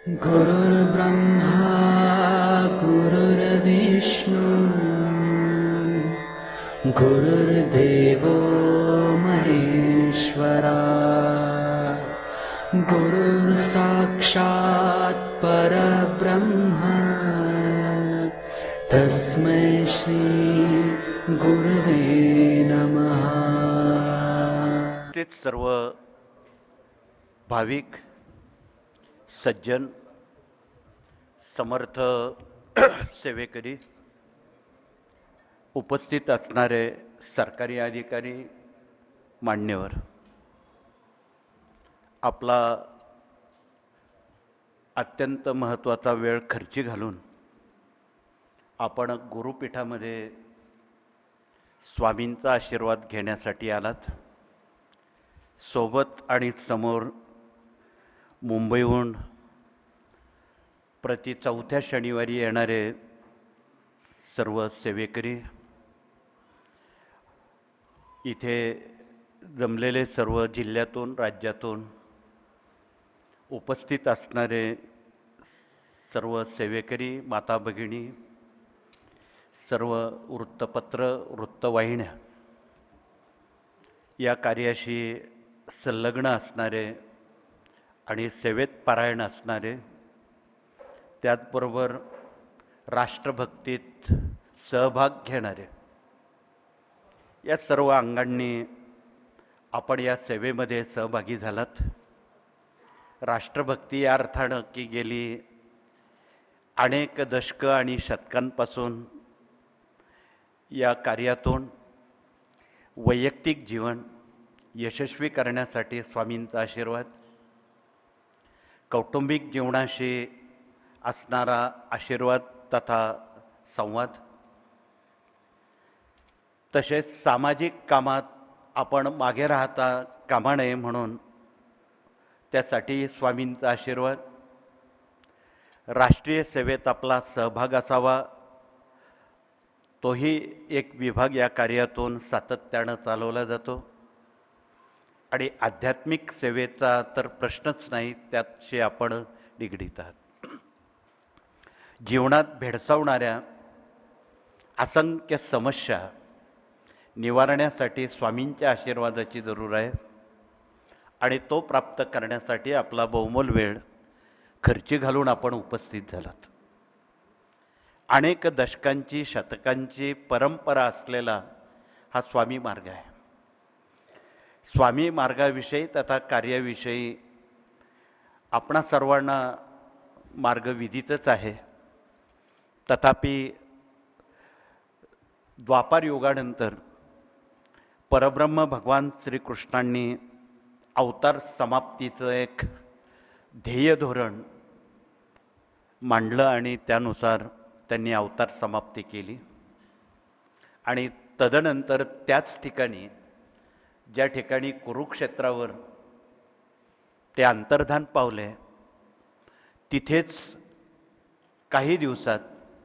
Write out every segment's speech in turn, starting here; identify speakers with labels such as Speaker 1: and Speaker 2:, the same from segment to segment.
Speaker 1: गुरुर्ब्रह्मा गुरुर्विष्णु गुरुर्देवो महेश्वरा गुरुर्साक्षात् परब्रह्म तस्मै श्री गुरुवे नमः।
Speaker 2: तेच सर्व भाविक सज्जन समर्थ सेवेकरी, उपस्थित असणारे सरकारी अधिकारी, मान्यवर, आपला अत्यंत महत्त्वाचा वेळ खर्ची घालून आपण गुरुपीठामध्ये स्वामींचा आशीर्वाद घेण्यासाठी आलात. सोबत आणि समोर मुंबईहून प्रति चौथ्या शनिवारी येणारे सर्व सेवेकरी, इथे जमलेले सर्व जिल्ह्यातून राज्यातून उपस्थित असणारे सर्व सेवेकरी, माता भगिनी, सर्व वृत्तपत्र वृत्तवाहिन्या, या कार्याशी संलग्न असणारे आणि सेवेत पारायण असणारे, त्याचबरोबर राष्ट्रभक्तीत सहभाग घेणारे, या सर्व अंगांनी आपण या सेवेमध्ये सहभागी झालात. राष्ट्रभक्ती या अर्थानं की गेली अनेक दशकं आणि शतकांपासून या कार्यातून वैयक्तिक जीवन यशस्वी करण्यासाठी स्वामींचा आशीर्वाद, कौटुंबिक जीवनाशी असणारा आशीर्वाद तथा संवाद, तसेच सामाजिक कामात आपण मागे राहता कामा नये म्हणून त्यासाठी स्वामींचा आशीर्वाद, राष्ट्रीय सेवेत आपला सहभाग असावा, तोही एक विभाग या कार्यातून सातत्यानं चालवला जातो. आणि आध्यात्मिक सेवेचा तर प्रश्नच नाही, त्याशी आपण निगडीत आहात. जीवनात भेडसावणाऱ्या असंख्य समस्या निवारण्यासाठी स्वामींच्या आशीर्वादाची जरूर आहे आणि तो प्राप्त करण्यासाठी आपला बहुमोल वेळ खर्ची घालून आपण उपस्थित झालात. अनेक दशकांची शतकांची परंपरा असलेला हा स्वामी मार्ग आहे. स्वामी मार्गाविषयी तथा कार्याविषयी आपणा सर्वांना मार्ग विदितच आहे. तथापि द्वापार युगानंतर परब्रह्म भगवान श्रीकृष्णांनी अवतार समाप्तीचं एक ध्येय धोरण मांडलं आणि त्यानुसार त्यांनी अवतार समाप्ती केली. आणि तदनंतर त्याच ठिकाणी, ज्या ठिकाणी कुरुक्षेत्रावर ते अंतर्धान पावले, तिथेच काही दिवसात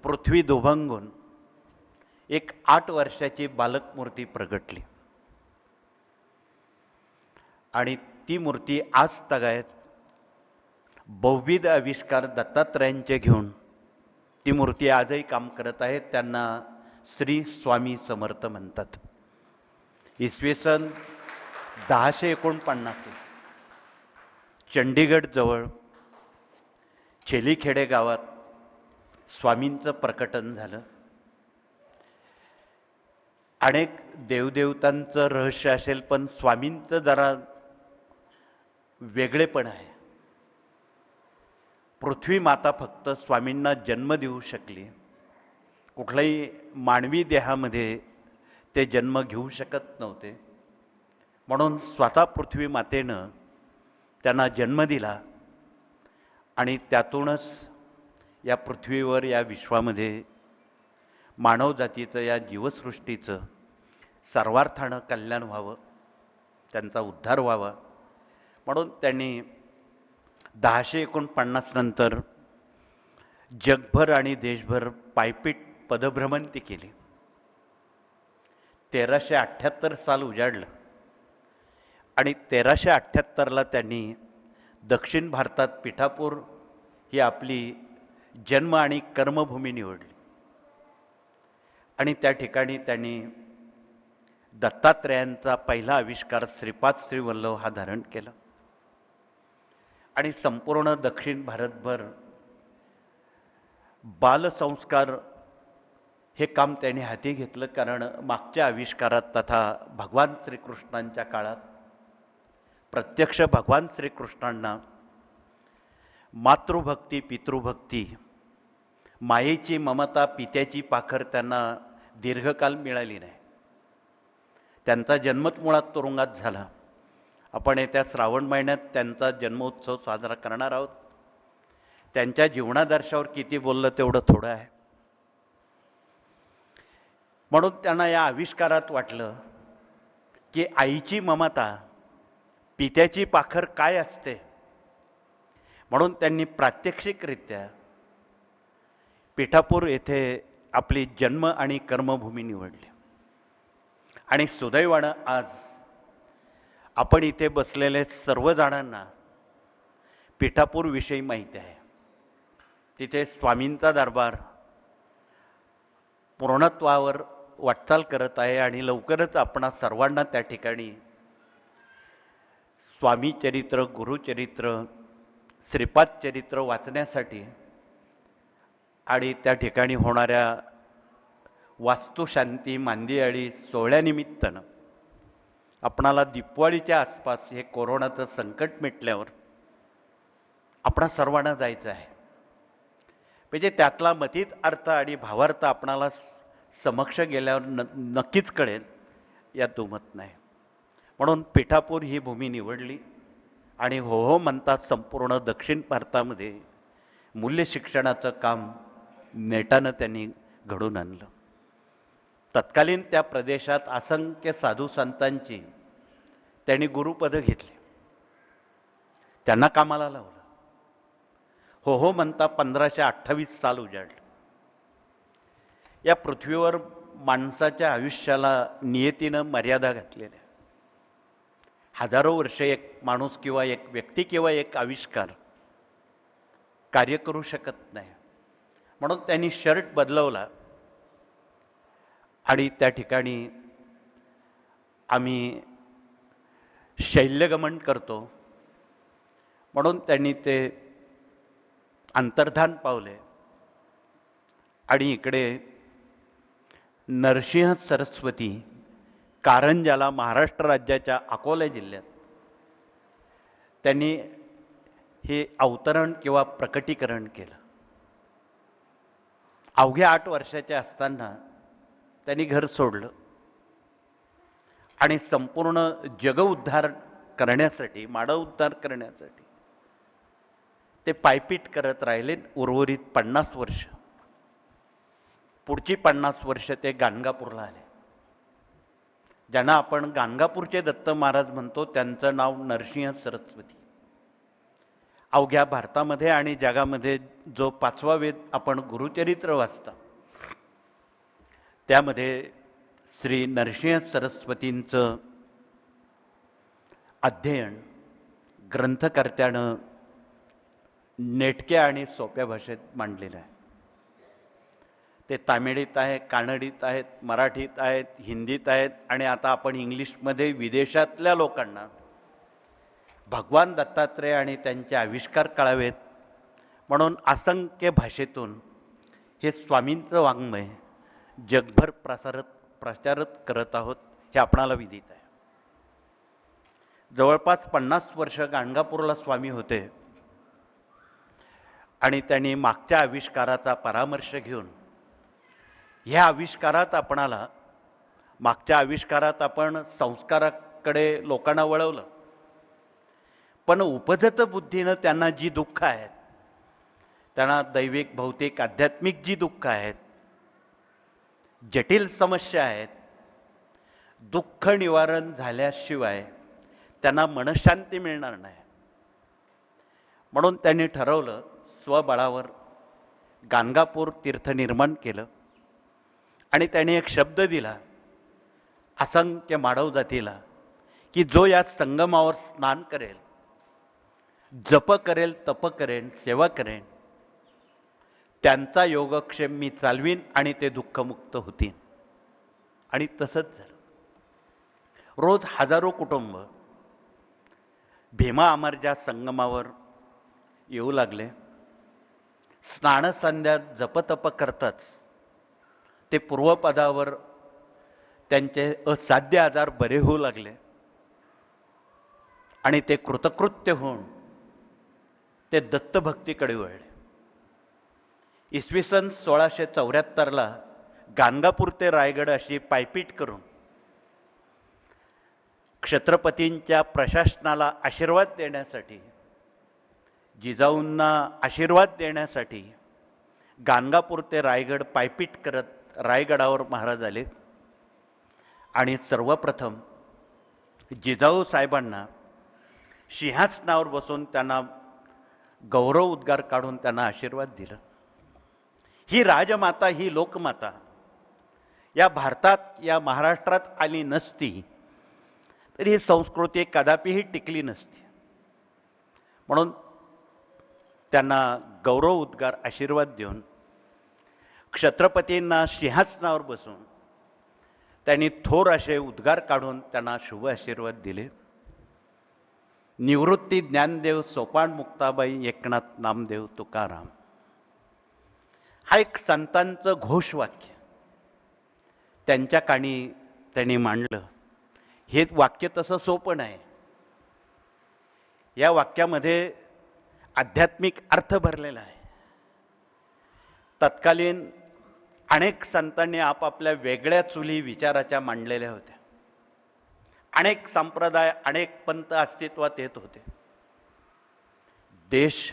Speaker 2: पृथ्वी दुभंगून एक 8 वर्षाची बालक मूर्ती प्रगटली आणि ती मूर्ती आज तगायत बहुविध आविष्कार दत्तात्रयांचे घेऊन ती मूर्ती आजही काम करत आहे. त्यांना श्री स्वामी समर्थ म्हणतात. इसवी सन 1049 चंडीगडजवळ चेलीखेडे गावात स्वामींचं प्रकटन झालं. अनेक देवदेवतांचं रहस्य असेल, पण स्वामींचं जरा वेगळेपण आहे. पृथ्वी माता फक्त स्वामींना जन्म देऊ शकली, कुठल्याही मानवी देहामध्ये ते जन्म घेऊ शकत नव्हते. म्हणून स्वतः पृथ्वी मातेनं त्यांना जन्म दिला आणि त्यातूनच या पृथ्वीवर, या विश्वामध्ये मानवजातीचं, या जीवसृष्टीचं सर्वार्थानं कल्याण व्हावं, त्यांचा उद्धार व्हावा, म्हणून त्यांनी 1049 नंतर जगभर आणि देशभर पायपीट पदभ्रमंती केली. 1378 साल उजाडलं आणि 1378ला त्यांनी दक्षिण भारतात पिठापूर ही आपली जन्म आणि कर्मभूमी निवडली आणि त्या ठिकाणी त्यांनी दत्तात्रेयांचा पहिला आविष्कार श्रीपाद श्रीवल्लभ हा धारण केला आणि संपूर्ण दक्षिण भारतभर बालसंस्कार हे काम त्यांनी हाती घेतलं. कारण मागच्या आविष्कारात तथा भगवान श्रीकृष्णांच्या काळात प्रत्यक्ष भगवान श्रीकृष्णांना मातृभक्ती, पितृभक्ती, मायेची ममता, पित्याची पाखर त्यांना दीर्घकाल मिळाली नाही. त्यांचा जन्मच मुळात तुरुंगात झाला. आपण येत्या श्रावण महिन्यात त्यांचा जन्मोत्सव साजरा करणार आहोत. त्यांच्या जीवनादर्शावर किती बोललं तेवढं थोडं आहे. म्हणून त्यांना या आविष्कारात वाटलं की आईची ममता, पित्याची पाखर काय असते. म्हणून त्यांनी प्रात्यक्षिकरित्या पिठापूर येथे आपली जन्म आणि कर्मभूमी निवडली. आणि सुदैवानं आज आपण इथे बसलेले सर्वजणांना पिठापूरविषयी माहिती आहे. तिथे स्वामींचा दरबार पूर्णत्वावर वाटचाल करत आहे आणि लवकरच आपणा सर्वांना त्या ठिकाणी स्वामी चरित्र, गुरुचरित्र, श्रीपाद चरित्र वाचण्यासाठी आणि त्या ठिकाणी होणाऱ्या वास्तुशांती, मांदियाळी सोहळ्यानिमित्तानं आपणाला दिवाळीच्या आसपास हे कोरोनाचं संकट मिटल्यावर आपणा सर्वांना जायचं आहे. म्हणजे त्यातला मतीत अर्थ आणि भावार्थ आपणाला समक्ष गेल्यावर नक्कीच कळेल, यात दुमत नाही. म्हणून पिठापूर ही भूमी निवडली आणि हो हो म्हणतात संपूर्ण दक्षिण भारतामध्ये मूल्य शिक्षणाचं काम नेटानं त्यांनी घडून आणलं. तत्कालीन त्या प्रदेशात असंख्य साधू संतांची त्यांनी गुरुपदं घेतली, त्यांना कामाला लावलं. हो हो म्हणता 1528 साल उजाडलं. या पृथ्वीवर माणसाच्या आयुष्याला नियतीनं मर्यादा घातलेल्या. हजारो वर्षे एक माणूस किंवा एक व्यक्ती किंवा एक आविष्कार कार्य करू शकत नाही. म्हणून त्यांनी शर्ट बदलवला आणि त्या ठिकाणी आम्ही शैल्यगमन करतो म्हणून त्यांनी ते अंतर्धान पावले आणि इकडे नरसिंह सरस्वती कारंजाला महाराष्ट्र राज्याच्या अकोला जिल्ह्यात त्यांनी हे अवतरण किंवा प्रकटीकरण केलं. अवघ्या 8 वर्षाचे असताना त्यांनी घर सोडलं आणि संपूर्ण जगउद्धार करण्यासाठी, मानव उद्धार करण्यासाठी ते पायपीट करत राहिले. उर्वरित 50 वर्ष, पुढची 50 वर्ष ते गाणगापूरला आले. ज्यांना आपण गाणगापूरचे दत्त महाराज म्हणतो त्यांचं नाव नरसिंह सरस्वती. अवघ्या भारतामध्ये आणि जगामध्ये जो 5वा वेद आपण गुरुचरित्र वाचता त्यामध्ये श्री नरसिंह सरस्वतींचं अध्ययन ग्रंथकर्त्यानं नेटक्या आणि सोप्या भाषेत मांडलेलं आहे. ते तामिळीत आहे, कानडीत आहेत, मराठीत आहेत, हिंदीत आहेत आणि आता आपण इंग्लिशमध्ये विदेशातल्या लोकांना भगवान दत्तात्रेय आणि त्यांचे आविष्कार कळावेत म्हणून असंख्य भाषेतून हे स्वामींचं वाङ्मय जगभर प्रचारित करत आहोत, हे आपणाला विदित आहे. जवळपास 50 वर्ष गाणगापूरला स्वामी होते आणि त्यांनी मागच्या आविष्काराचा परामर्श घेऊन ह्या आविष्कारात आपणाला, मागच्या आविष्कारात आपण संस्काराकडे लोकांना वळवलं, पण उपजत बुद्धीनं त्यांना जी दुःख आहेत, त्यांना दैविक, भौतिक, आध्यात्मिक जी दुःख आहेत, जटिल समस्या आहेत, दुःख निवारण झाल्याशिवाय त्यांना मनशांती मिळणार नाही. म्हणून त्यांनी ठरवलं, स्वबळावर गाणगापूर तीर्थ निर्माण केलं आणि त्यांनी एक शब्द दिला असंख्य मानव जातीला की जो या संगमावर स्नान करेल, जप करेल, तप करेल, सेवा करेल, त्यांचा योगक्षेम मी चालवीन आणि ते दुःखमुक्त होतील. आणि तसंच झालं. रोज हजारो कुटुंब भीमा अमरजा संगमावर येऊ लागले. स्नानसंध्या जपतप करताच ते पूर्वपदावर त्यांचे असाध्य आजार बरे होऊ लागले आणि ते कृतकृत्य होऊन ते दत्तभक्तीकडे वळले. इसवी सन 1674ला गाणगापूर ते रायगड अशी पायपीट करून छत्रपतींच्या प्रशासनाला आशीर्वाद देण्यासाठी, जिजाऊंना आशीर्वाद देण्यासाठी गाणगापूर ते रायगड पायपीट करत रायगडावर महाराज आले आणि सर्वप्रथम जिजाऊ साहेबांना सिंहासनावर बसून त्यांना गौरव उद्गार काढून त्यांना आशीर्वाद दिला. ही राजमाता, ही लोकमाता या भारतात, या महाराष्ट्रात आली नसती तरी ही संस्कृती कदापिही टिकली नसती. म्हणून त्यांना गौरव उद्गार, आशीर्वाद देऊन छत्रपतींना सिंहासनावर बसून त्यांनी थोर असे उद्गार काढून त्यांना शुभ आशीर्वाद दिले. निवृत्ती ज्ञानदेव सोपान मुक्ताबाई एकनाथ नामदेव तुकाराम, हा एक संतांचं घोषवाक्य त्यांच्या कानी त्यांनी मांडलं. हे वाक्य तसं सोपं नाही. या वाक्यामध्ये आध्यात्मिक अर्थ भरलेला आहे. तत्कालीन अनेक संतांनी आपापल्या वेगळ्या चुली विचाराच्या मांडलेल्या होत्या. अनेक संप्रदाय, अनेक पंथ अस्तित्वात येत होते. देश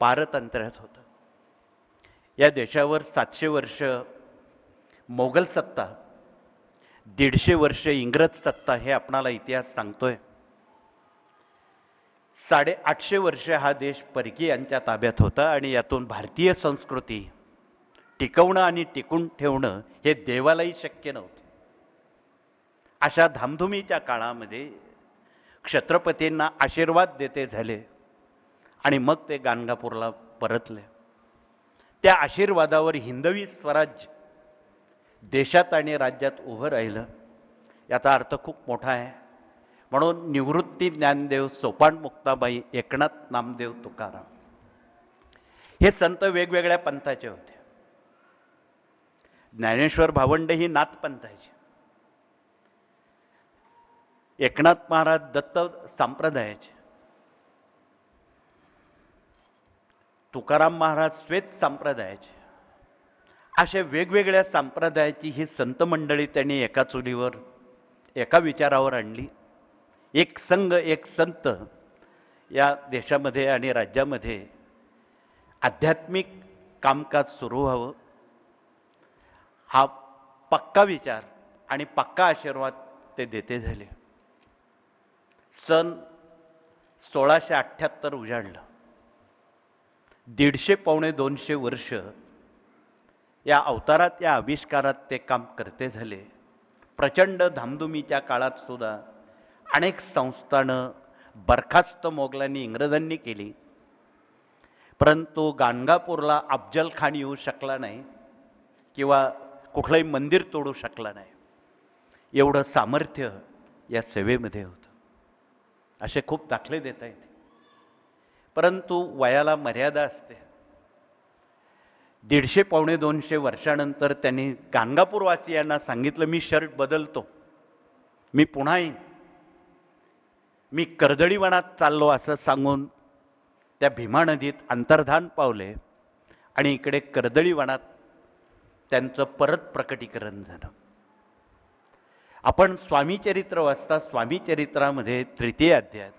Speaker 2: पारतंत्र्यात होता. या देशावर 700 वर्ष मोगल सत्ता, 150 वर्ष इंग्रज सत्ता, हे आपणाला इतिहास सांगतोय. 850 वर्ष हा देश परकीयांच्या ताब्यात होता आणि यातून भारतीय संस्कृती टिकवणं आणि टिकून ठेवणं हे देवालाही शक्य नव्हतं. अशा धामधुमीच्या काळामध्ये छत्रपतींना आशीर्वाद देते झाले आणि मग ते गाणगापूरला परतले. त्या आशीर्वादावर हिंदवी स्वराज्य देशात आणि राज्यात उभं राहिलं. याचा अर्थ खूप मोठा आहे. म्हणून निवृत्ती ज्ञानदेव सोपान मुक्ताबाई एकनाथ नामदेव तुकाराम हे संत वेगवेगळ्या पंथाचे होते. ज्ञानेश्वर भावंडे ही नाथ पंथाचे, एकनाथ महाराज दत्त संप्रदायाचे, तुकाराम महाराज श्वेत संप्रदायाचे. अशा वेगवेगळ्या संप्रदायाची ही संत मंडळी त्यांनी एका चुलीवर, एका विचारावर आणली. एक संघ, एक संत या देशामध्ये आणि राज्यामध्ये आध्यात्मिक कामकाज सुरू व्हावं, हा पक्का विचार आणि पक्का आशीर्वाद ते देते झाले. सन 1678 उजाडलं. 150 पावणे 200 वर्ष या अवतारात, या आविष्कारात ते काम करते झाले. प्रचंड धामधुमीच्या काळात सुद्धा अनेक संस्थानं बरखास्त मोगलांनी, इंग्रजांनी केली, परंतु गाणगापूरला अफजल खान येऊ शकला नाही किंवा कुठलंही मंदिर तोडू शकला नाही. एवढं सामर्थ्य या सेवेमध्ये होतं. असे खूप दाखले देता येते, परंतु वयाला मर्यादा असते. 150 पावणे 200 वर्षानंतर त्यांनी गाणगापूरवासियांना सांगितलं, मी शर्ट बदलतो, मी पुन्हा येईन, मी कर्दळीवनात चाललो, असं सांगून त्या भीमा नदीत अंतर्धान पावले आणि इकडे कर्दळीवनात त्यांचं परत प्रकटीकरण झालं. आपण स्वामीचरित्र वाचता. स्वामीचरित्रामध्ये 3य अध्यायात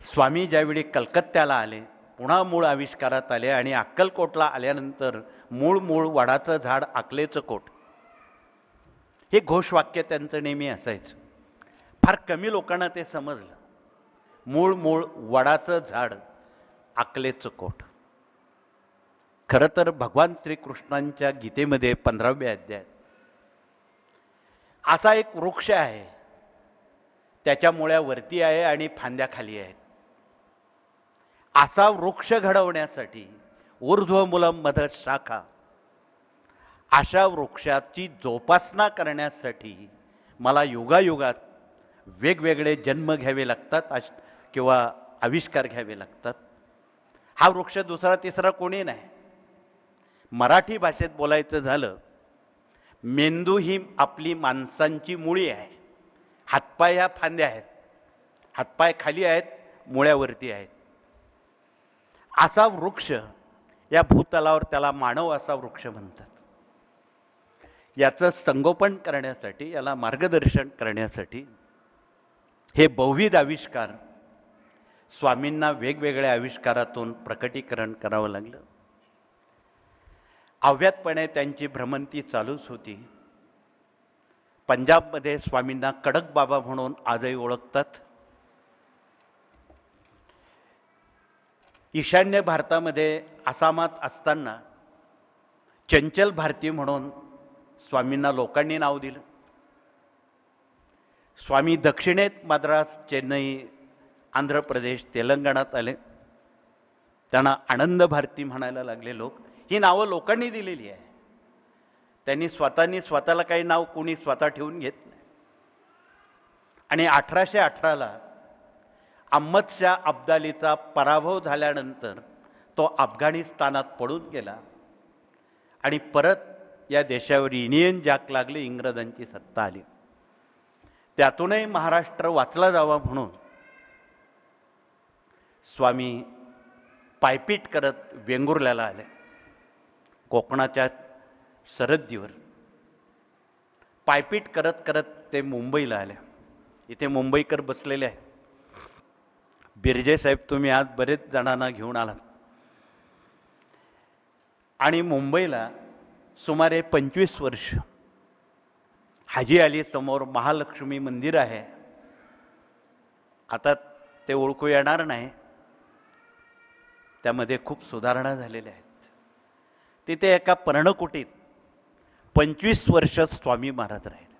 Speaker 2: स्वामी ज्यावेळी कलकत्त्याला आले, पुन्हा मूळ आविष्कारात आले आणि अक्कलकोटला आल्यानंतर मूळ वडाचं झाड अकलेचं कोट, हे घोषवाक्य त्यांचं नेहमी असायचं. फार कमी लोकांना ते समजलं. मूळ वडाचं झाड अकलेचं कोट. खरं तर भगवान श्रीकृष्णांच्या गीतेमध्ये 15व्या अध्यायात असा एक वृक्ष आहे, त्याच्या मुळ्या वरती आहे आणि फांद्या खाली आहेत. असा वृक्ष घडवण्यासाठी ऊर्ध्वमूलम मध शाखा, अशा वृक्षाची जोपासना करण्यासाठी मला युगायुगात वेगवेगळे जन्म घ्यावे लागतात किंवा आविष्कार घ्यावे लागतात. हा वृक्ष दुसरा तिसरा कोणी नाही. मराठी भाषेत बोलायचं झालं, मेंदू ही आपली माणसांची मुळी आहे. हातपाय ह्या फांद्या आहेत, हातपाय खाली आहेत, मुळ्यावरती आहेत. असा वृक्ष या भूतलावर, त्याला मानव असा वृक्ष म्हणतात. याचं संगोपन करण्यासाठी, याला मार्गदर्शन करण्यासाठी हे बहुविध आविष्कार, स्वामींना वेगवेगळ्या आविष्कारातून प्रकटीकरण करावं लागलं. अव्यातपणे त्यांची भ्रमंती चालूच होती. पंजाबमध्ये स्वामींना कडक बाबा म्हणून आजही ओळखतात. ईशान्य भारतामध्ये आसामात असताना चंचल भारती म्हणून स्वामींना लोकांनी नाव दिलं. स्वामी दक्षिणेत मद्रास, चेन्नई, आंध्र प्रदेश, तेलंगणात आले. त्यांना आनंद भारती म्हणायला लागले लोक. ही नावं लोकांनी दिलेली आहे. त्यांनी स्वतःला काही नाव कोणी स्वतः ठेवून घेत नाही. आणि 1818ला अहमद शाह अब्दालीचा पराभव झाल्यानंतर तो अफगाणिस्तानात पळून गेला आणि परत या देशावर युनियन जॅक लागले, इंग्रजांची सत्ता आली. त्यातूनही महाराष्ट्र वाचला जावा म्हणून स्वामी पायपीट करत वेंगुर्ल्याला आले. कोकणाच्या सरहद्दीवर पायपीट करत करत ते मुंबईला आले. इथे मुंबईकर बसलेले आहेत. बिर्जे साहेब, तुम्ही आज बरेच जणांना घेऊन आलात. आणि मुंबईला सुमारे 25 वर्ष हाजी अली समोर महालक्ष्मी मंदिर आहे. आता ते ओळखू येणार नाही, त्यामध्ये खूप सुधारणा झालेल्या आहेत. तिथे एका पर्णकुटीत 25 वर्ष स्वामी महाराज राहिले.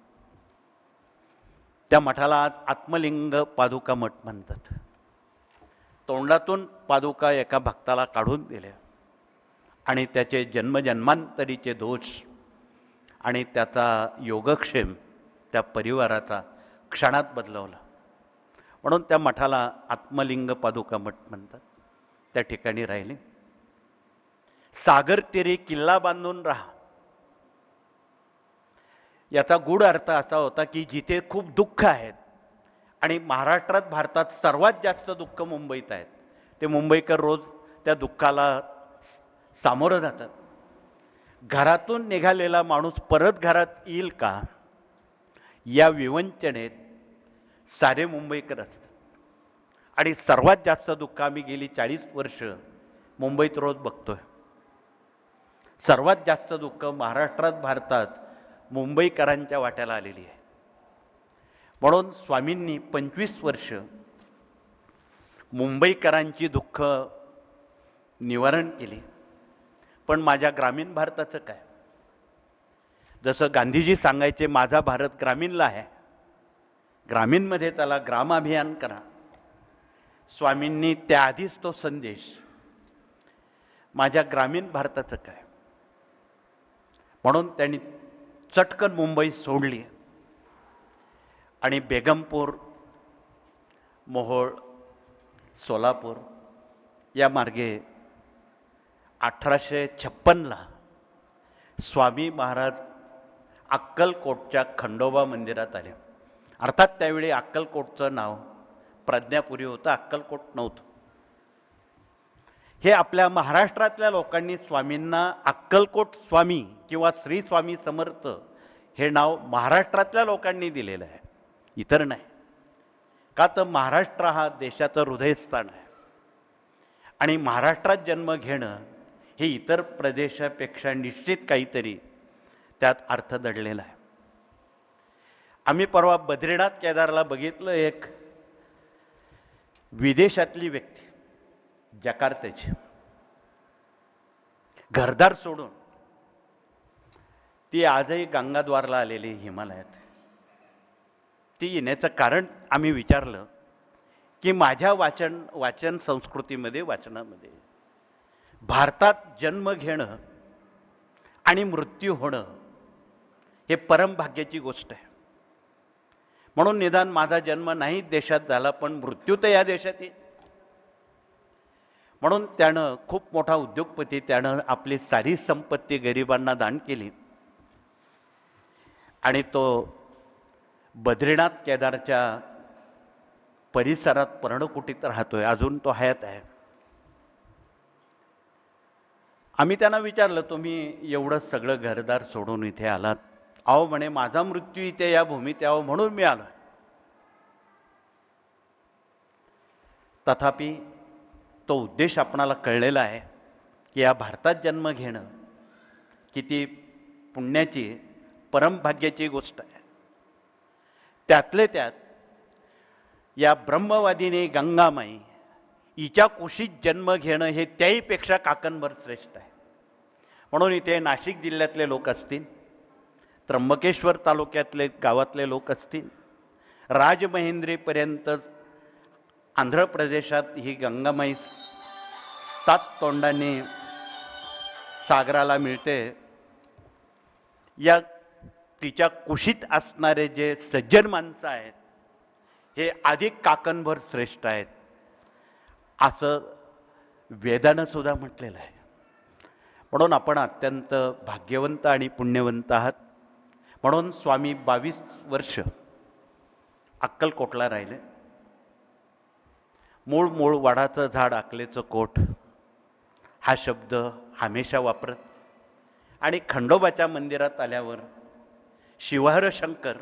Speaker 2: त्या मठाला आज आत्मलिंग पादुका मठ म्हणतात. तोंडातून पादुका एका भक्ताला काढून दिल्या आणि त्याचे जन्मजन्मांतरीचे दोष आणि त्याचा योगक्षेम त्या परिवाराचा क्षणात बदलवला. म्हणून त्या मठाला आत्मलिंग पादुका मठ म्हणतात. त्या ठिकाणी राहिले. सागर तीरी किल्ला बांधून राहा, याचा गूढ अर्थ असा होता की जिथे खूप दुःख आहेत आणि महाराष्ट्रात, भारतात सर्वात जास्त दुःख मुंबईत आहेत, ते मुंबईकर रोज त्या दुःखाला सामोरं जातात. घरातून निघालेला माणूस परत घरात येईल का, या विवंचनेत सारे मुंबईकर असतात. आणि सर्वात जास्त दुःख आम्ही गेली 40 वर्ष मुंबईत रोज बघतोय. सर्वात जास्त दुःख महाराष्ट्रात, भारतात मुंबईकरांच्या वाट्याला आलेली आहे. म्हणून स्वामींनी 25 वर्ष मुंबईकरांची दुःख निवारण केली. पण माझ्या ग्रामीण भारताचं काय? जसं गांधीजी सांगायचे, माझा भारत ग्रामीणला आहे, ग्रामीणमध्ये चला, ग्रामाभियान करा. स्वामींनी त्याआधीच तो संदेश, माझ्या ग्रामीण भारताचं काय? म्हणून त्यांनी चटकन मुंबई सोडली आणि बेगमपूर, मोहोळ, सोलापूर या मार्गे 1856ला स्वामी महाराज अक्कलकोटच्या खंडोबा मंदिरात आले. अर्थात त्यावेळी अक्कलकोटचं नाव प्रज्ञापुरी होतं, अक्कलकोट नव्हतं. हे आपल्या महाराष्ट्रातल्या लोकांनी स्वामींना अक्कलकोट स्वामी किंवा श्री स्वामी समर्थ हे नाव महाराष्ट्रातल्या लोकांनी दिलेलं आहे, इतर नाही. का तर महाराष्ट्र हा देशाचं हृदयस्थान आहे आणि महाराष्ट्रात जन्म घेणं हे इतर प्रदेशापेक्षा निश्चित काहीतरी त्यात अर्थ दडलेला आहे. आम्ही परवा बद्रीनाथ केदारला बघितलं, एक विदेशातली व्यक्ती, जकार्त्याची, घरदार सोडून ती आजही गंगाद्वारला आलेली हिमालयात. ती येण्याचं कारण आम्ही विचारलं की माझ्या वाचन संस्कृतीमध्ये, वाचनामध्ये भारतात जन्म घेणं आणि मृत्यू होणं हे परमभाग्याची गोष्ट आहे. म्हणून निदान माझा जन्म नाही देशात झाला, पण मृत्यू तर या देशात येईल. म्हणून त्यानं खूप मोठा उद्योगपती, त्यानं आपली सारी संपत्ती गरिबांना दान केली आणि तो बद्रीनाथ केदारच्या परिसरात पर्णकुटीत राहतोय. अजून तो हयात आहे. आम्ही त्यांना विचारलं, तुम्ही एवढं सगळं घरदार सोडून इथे आलात? अहो म्हणे, माझा मृत्यू इथे या भूमीत यावं म्हणून मी आलो. तथापि तो उद्देश आपणाला कळलेला आहे की या भारतात जन्म घेणं किती पुण्याची परमभाग्याची गोष्ट आहे. त्यातले त्यात या ब्रह्मवादिनी गंगामाई हिच्या कुशीत जन्म घेणं हे त्याहीपेक्षा काकणभर श्रेष्ठ आहे. म्हणून इथे नाशिक जिल्ह्यातले लोक असतील, त्र्यंबकेश्वर तालुक्यातले गावातले लोक असतील, राजमहेंद्रीपर्यंत आंध्र प्रदेशात ही गंगामाई 7 तोंडांनी सागराला मिळते. या तिच्या कुशीत असणारे जे सज्जन माणसं आहेत हे अधिक काकणभर श्रेष्ठ आहेत असं वेदानं सुद्धा म्हटलेलं आहे. म्हणून आपण अत्यंत भाग्यवंत आणि पुण्यवंत आहात. म्हणून स्वामी 22 वर्ष अक्कलकोटला राहिले. मूळ मूळ वडाचं झाड अकलेचं कोट हा शब्द हमेशा वापरत आणि खंडोबाच्या मंदिरात आल्यावर शिवहर शंकर,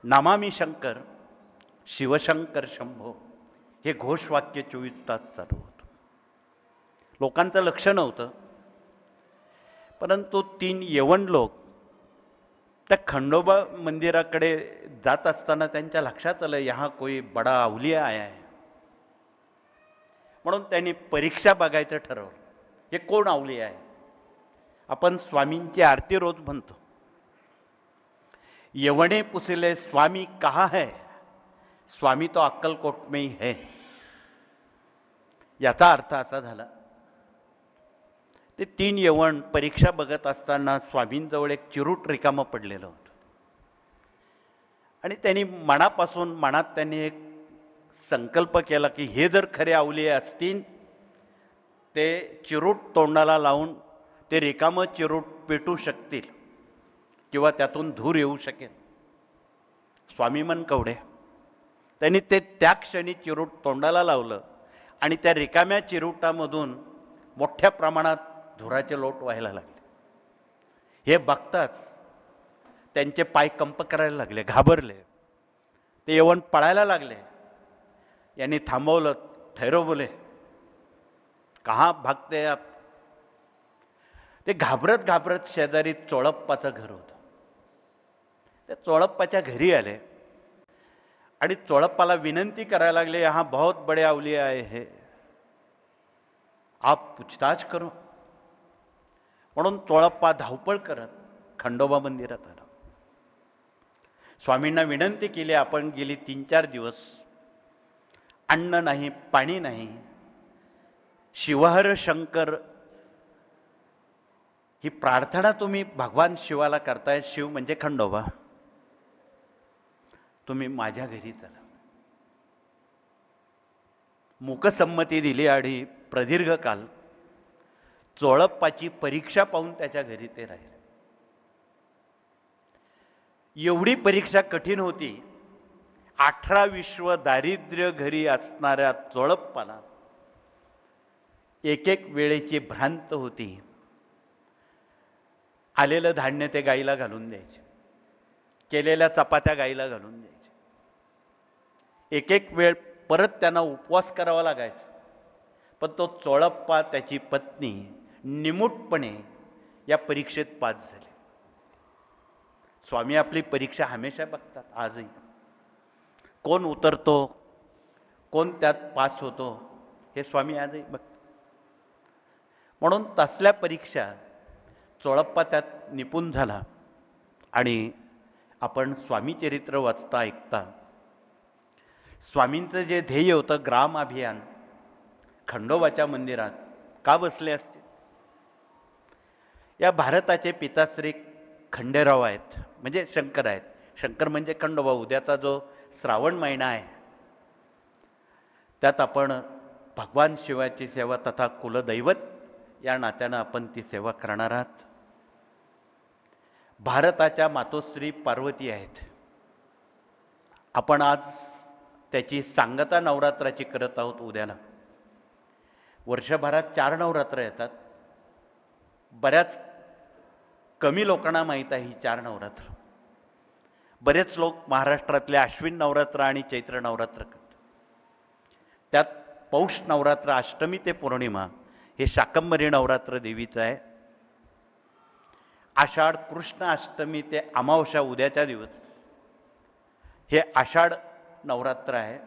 Speaker 2: नमामि शंकर, शिवशंकर शंभो हे घोषवाक्य 24 तास चालू होतं. लोकांचं लक्ष नव्हतं, परंतु 3 यवन लोक त्या खंडोबा मंदिराकडे जात असताना त्यांच्या लक्षात आलं, यहाँ कोई बडा अवलिया आया है. म्हणून त्यांनी परीक्षा बघायचं ठरवलं, हे कोण अवलिया आहे. आपण स्वामींची आरती रोज म्हणतो, यवने पुसले स्वामी कहाँ है, स्वामी तो अक्कलकोट में ही है. याचा अर्थ असा झाला, ते 3 यवन परीक्षा बघत असताना स्वामींजवळ एक चिरूट रिकामं पडलेलं होतं आणि त्यांनी मनात त्यांनी एक संकल्प केला की हे जर खरे अवलिये असतील ते चिरूट तोंडाला लावून ते रिकामं चिरूट पेटू शकतील किंवा त्यातून धूर येऊ शकेल. स्वामी मनकवडे त्यांनी ते त्या क्षणी चिरूट तोंडाला लावलं आणि त्या रिकाम्या चिरूटामधून मोठ्या प्रमाणात धुराचे लोट व्हायला लागले. हे बघताच त्यांचे पाय कंप करायला लागले, घाबरले. ते यवन पळायला लागले. यांनी थांबवलं, ठहरो बोले, कहाँ भागते आप. ते घाबरत घाबरत शेजारी चोळप्पाचं घर होतं. त्या चोळप्पाच्या घरी आले आणि चोळप्पाला विनंती करायला लागले, यहाँ बहुत बड़े अवलिया आए हैं, आप पूछताछ करो. म्हणून चोळप्पा धावपळ करत खंडोबा मंदिरात आला. स्वामींना विनंती केली, आपण गेली 3-4 दिवस अन्न नाही, पाणी नाही, शिवहर शंकर ही प्रार्थना तुम्ही भगवान शिवाला करताय, शिव म्हणजे खंडोबा, तुम्ही माझ्या घरी चला. मूकसंमती दिली आणि प्रदीर्घ काल चोळप्पाची परीक्षा पाहून त्याच्या घरी ते राहिले. एवढी परीक्षा कठीण होती. 18 विश्व दारिद्र्य घरी असणाऱ्या चोळप्पाला एक वेळेची भ्रांत होती. आलेलं धान्य ते गाईला घालून द्यायचे, केलेल्या चपात्या गाईला घालून द्यायचे. एक वेळ परत त्यांना उपवास करावा लागायचा. पण तो चोळप्पा, त्याची पत्नी निमूटपणे या परीक्षेत पास झाले. स्वामी आपली परीक्षा हमेशा बघतात. आजही कोण उतरतो, कोण त्यात पास होतो, हे स्वामी आजही बघतात. म्हणून तसल्या परीक्षा चोळप्पा त्यात निपुण झाला. आणि आपण स्वामी चरित्र वाचता ऐकता स्वामींचं जे ध्येय होतं, ग्राम अभियान, खंडोबाच्या मंदिरात का बसले असतील? या भारताचे पिताश्री खंडेराव आहेत, म्हणजे शंकर आहेत. शंकर म्हणजे खंडोबा. उद्याचा जो श्रावण महिना आहे त्यात आपण भगवान शिवाची सेवा तथा कुलदैवत या नात्यानं आपण ती सेवा करणार आहात. भारताच्या मातोश्री पार्वती आहेत. आपण आज त्याची सांगता नवरात्राची करत आहोत उद्याला. वर्षभरात 4 नवरात्र येतात. बऱ्याच कमी लोकांना माहीत आहे ही 4 नवरात्र. बरेच लोक महाराष्ट्रातले अश्विन नवरात्र आणि चैत्र नवरात्र करतात. त्यात पौष नवरात्र अष्टमी ते पौर्णिमा हे शाकंभरी नवरात्र देवीचं आहे. आषाढ कृष्ण अष्टमी ते अमावस्या उद्याच्या दिवस हे आषाढ नवरात्र आहे.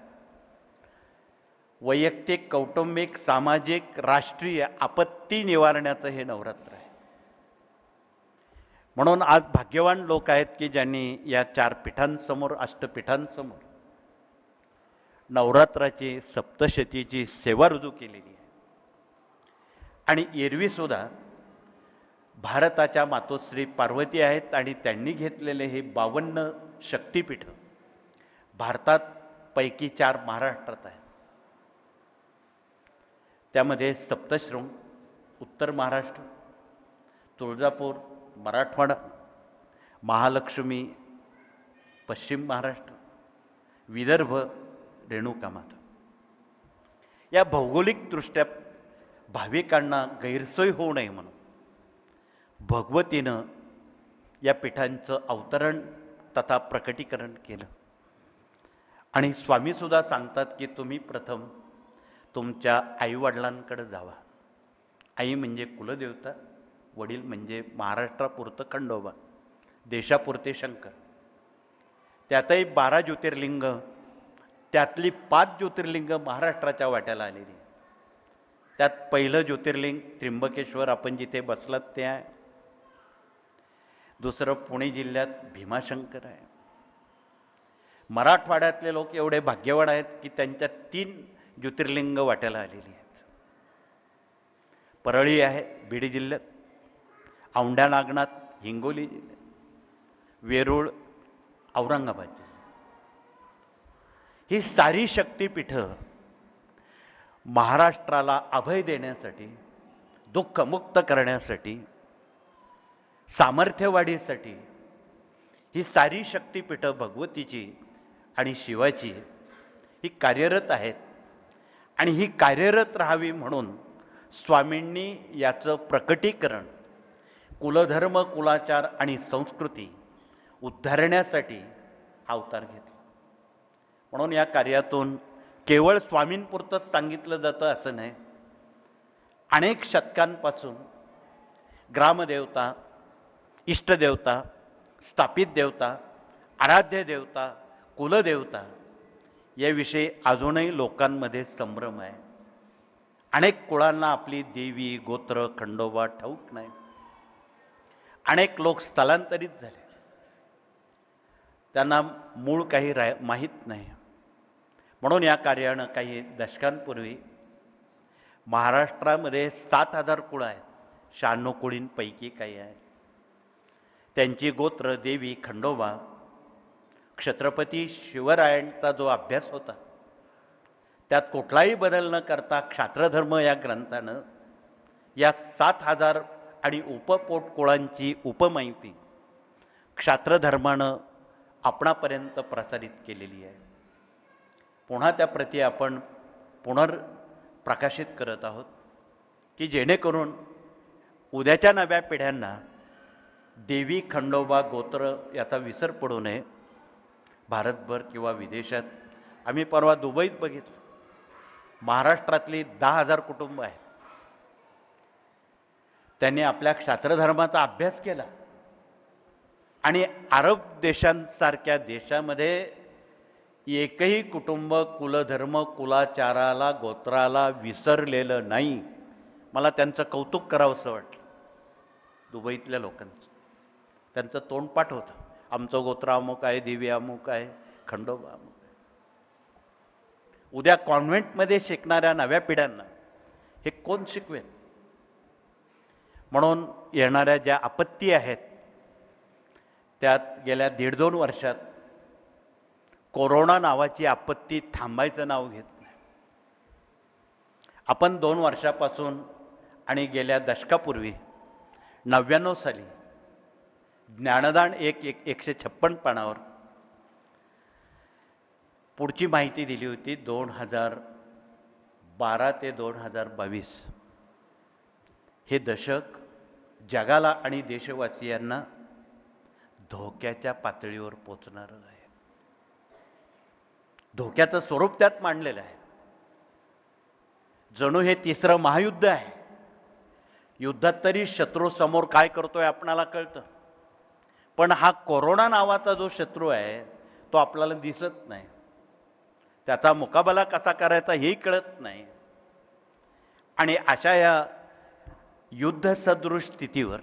Speaker 2: वैयक्तिक, कौटुंबिक, सामाजिक, राष्ट्रीय आपत्ती निवारण्याचं हे नवरात्र आहे. म्हणून आज भाग्यवान लोक आहेत की ज्यांनी या 4 पीठांसमोर, अष्टपीठांसमोर नवरात्राची सप्तशतीची सेवा रुजू केलेली आहे. आणि एरवी सुद्धा भारताच्या मातोश्री पार्वती आहेत आणि त्यांनी घेतलेले हे 52 शक्तिपीठ भारतात पैकी 4 महाराष्ट्रात आहेत. त्यामध्ये सप्तशृंग उत्तर महाराष्ट्र, तुळजापूर मराठवाडा, महालक्ष्मी पश्चिम महाराष्ट्र, विदर्भ रेणुकामाता. या भौगोलिकदृष्ट्या भाविकांना गैरसोय होऊ नये म्हणून भगवतीनं या पीठांचं अवतरण तथा प्रकटीकरण केलं. आणि स्वामीसुद्धा सांगतात की तुम्ही प्रथम तुमच्या आईवडिलांकडे जावा. आई म्हणजे कुलदेवता, वडील म्हणजे महाराष्ट्रापुरतं खंडोबा, देशापुरते शंकर. त्यातही 12 ज्योतिर्लिंग, त्यातली 5 ज्योतिर्लिंग महाराष्ट्राच्या वाट्याला आलेली आहे. त्यात पहिलं ज्योतिर्लिंग त्र्यंबकेश्वर आपण जिथे बसलात ते आहे. दुसरं पुणे जिल्ह्यात भीमाशंकर आहे. मराठवाड्यातले लोक एवढे भाग्यवान आहेत की त्यांच्या 3 ज्योतिर्लिंग वाट्याला आलेली आहेत. परळी आहे बीड जिल्ह्यात, औंढा नागनाथ हिंगोली जिल्ह्यात, वेरूळ औरंगाबाद जिल्ह्यात. ही सारी शक्तिपीठं महाराष्ट्राला अभय देण्यासाठी, दुःखमुक्त करण्यासाठी, सामर्थ्यवाढीसाठी ही सारी शक्तिपीठं भगवतीची आणि शिवाची ही कार्यरत आहेत. आणि ही कार्यरत राहावी म्हणून स्वामींनी याचं प्रकटीकरण कुलधर्म, कुलाचार आणि संस्कृती उद्धारण्यासाठी अवतार घेतला. म्हणून या कार्यातून केवळ स्वामींपुरतंच सांगितलं जातं असं नाही. अनेक शतकांपासून ग्रामदेवता, इष्टदेवता, स्थापित देवता, आराध्य देवता, कुलदेवता याविषयी अजूनही लोकांमध्ये संभ्रम आहे. अनेक कुळांना आपली देवी, गोत्र, खंडोबा ठाऊक नाही. अनेक लोक स्थलांतरित झाले, त्यांना मूळ काही माहीत नाही. म्हणून या कार्यानं काही दशकांपूर्वी महाराष्ट्रामध्ये 7,000 कुळं आहेत. 96 कुळींपैकी काही आहेत. त्यांची गोत्र, देवी, खंडोबा, छत्रपती शिवरायांचा जो अभ्यास होता त्यात कुठलाही बदल न करता क्षात्रधर्म या ग्रंथानं या 7,000 आणि उपपोट कुळांची उपमाहिती क्षात्रधर्मानं आपणापर्यंत प्रसारित केलेली आहे. पुन्हा त्या प्रती आपण पुनर्प्रकाशित करत आहोत की जेणेकरून उद्याच्या नव्या पिढ्यांना देवी, खंडोबा, गोत्र याचा विसर पडू नये. भारतभर किंवा विदेशात आम्ही परवा दुबईत बघितलं, महाराष्ट्रातली 10,000 कुटुंब आहेत. त्यांनी आपल्या क्षात्रधर्माचा अभ्यास केला आणि अरब देशांसारख्या देशामध्ये एकही कुटुंब कुलधर्म, कुलाचाराला, गोत्राला विसरलेलं नाही. मला त्यांचं कौतुक करावंसं वाटलं. दुबईतल्या लोकांचं त्यांचं तोंडपाठ होतं, आमचं गोत्र अमुक आहे, देवी अमुक आहे, खंडोबा अमुक आहे. उद्या कॉन्व्हेंटमध्ये शिकणाऱ्या नव्या पिढ्यांना हे कोण शिकवेल? म्हणून येणाऱ्या ज्या आपत्ती आहेत त्यात गेल्या 1.5-2 वर्षात कोरोना नावाची आपत्ती थांबायचं नाव घेत नाही. आपण 2 वर्षापासून आणि गेल्या दशकापूर्वी 99 साली ज्ञानदान 156 पानावर पुढची माहिती दिली होती. 2012 ते 2022 हे दशक जगाला आणि देशवासियांना धोक्याच्या पातळीवर पोचणारं आहे. धोक्याचं स्वरूप त्यात मांडलेलं आहे. जणू हे तिसरं महायुद्ध आहे. युद्धात तरी शत्रू समोर काय करतोय आपणाला कळतं, पण हा कोरोना नावाचा जो शत्रू आहे तो आपल्याला दिसत नाही. त्याचा मुकाबला कसा करायचा हेही कळत नाही. आणि अशा या युद्धसदृश स्थितीवर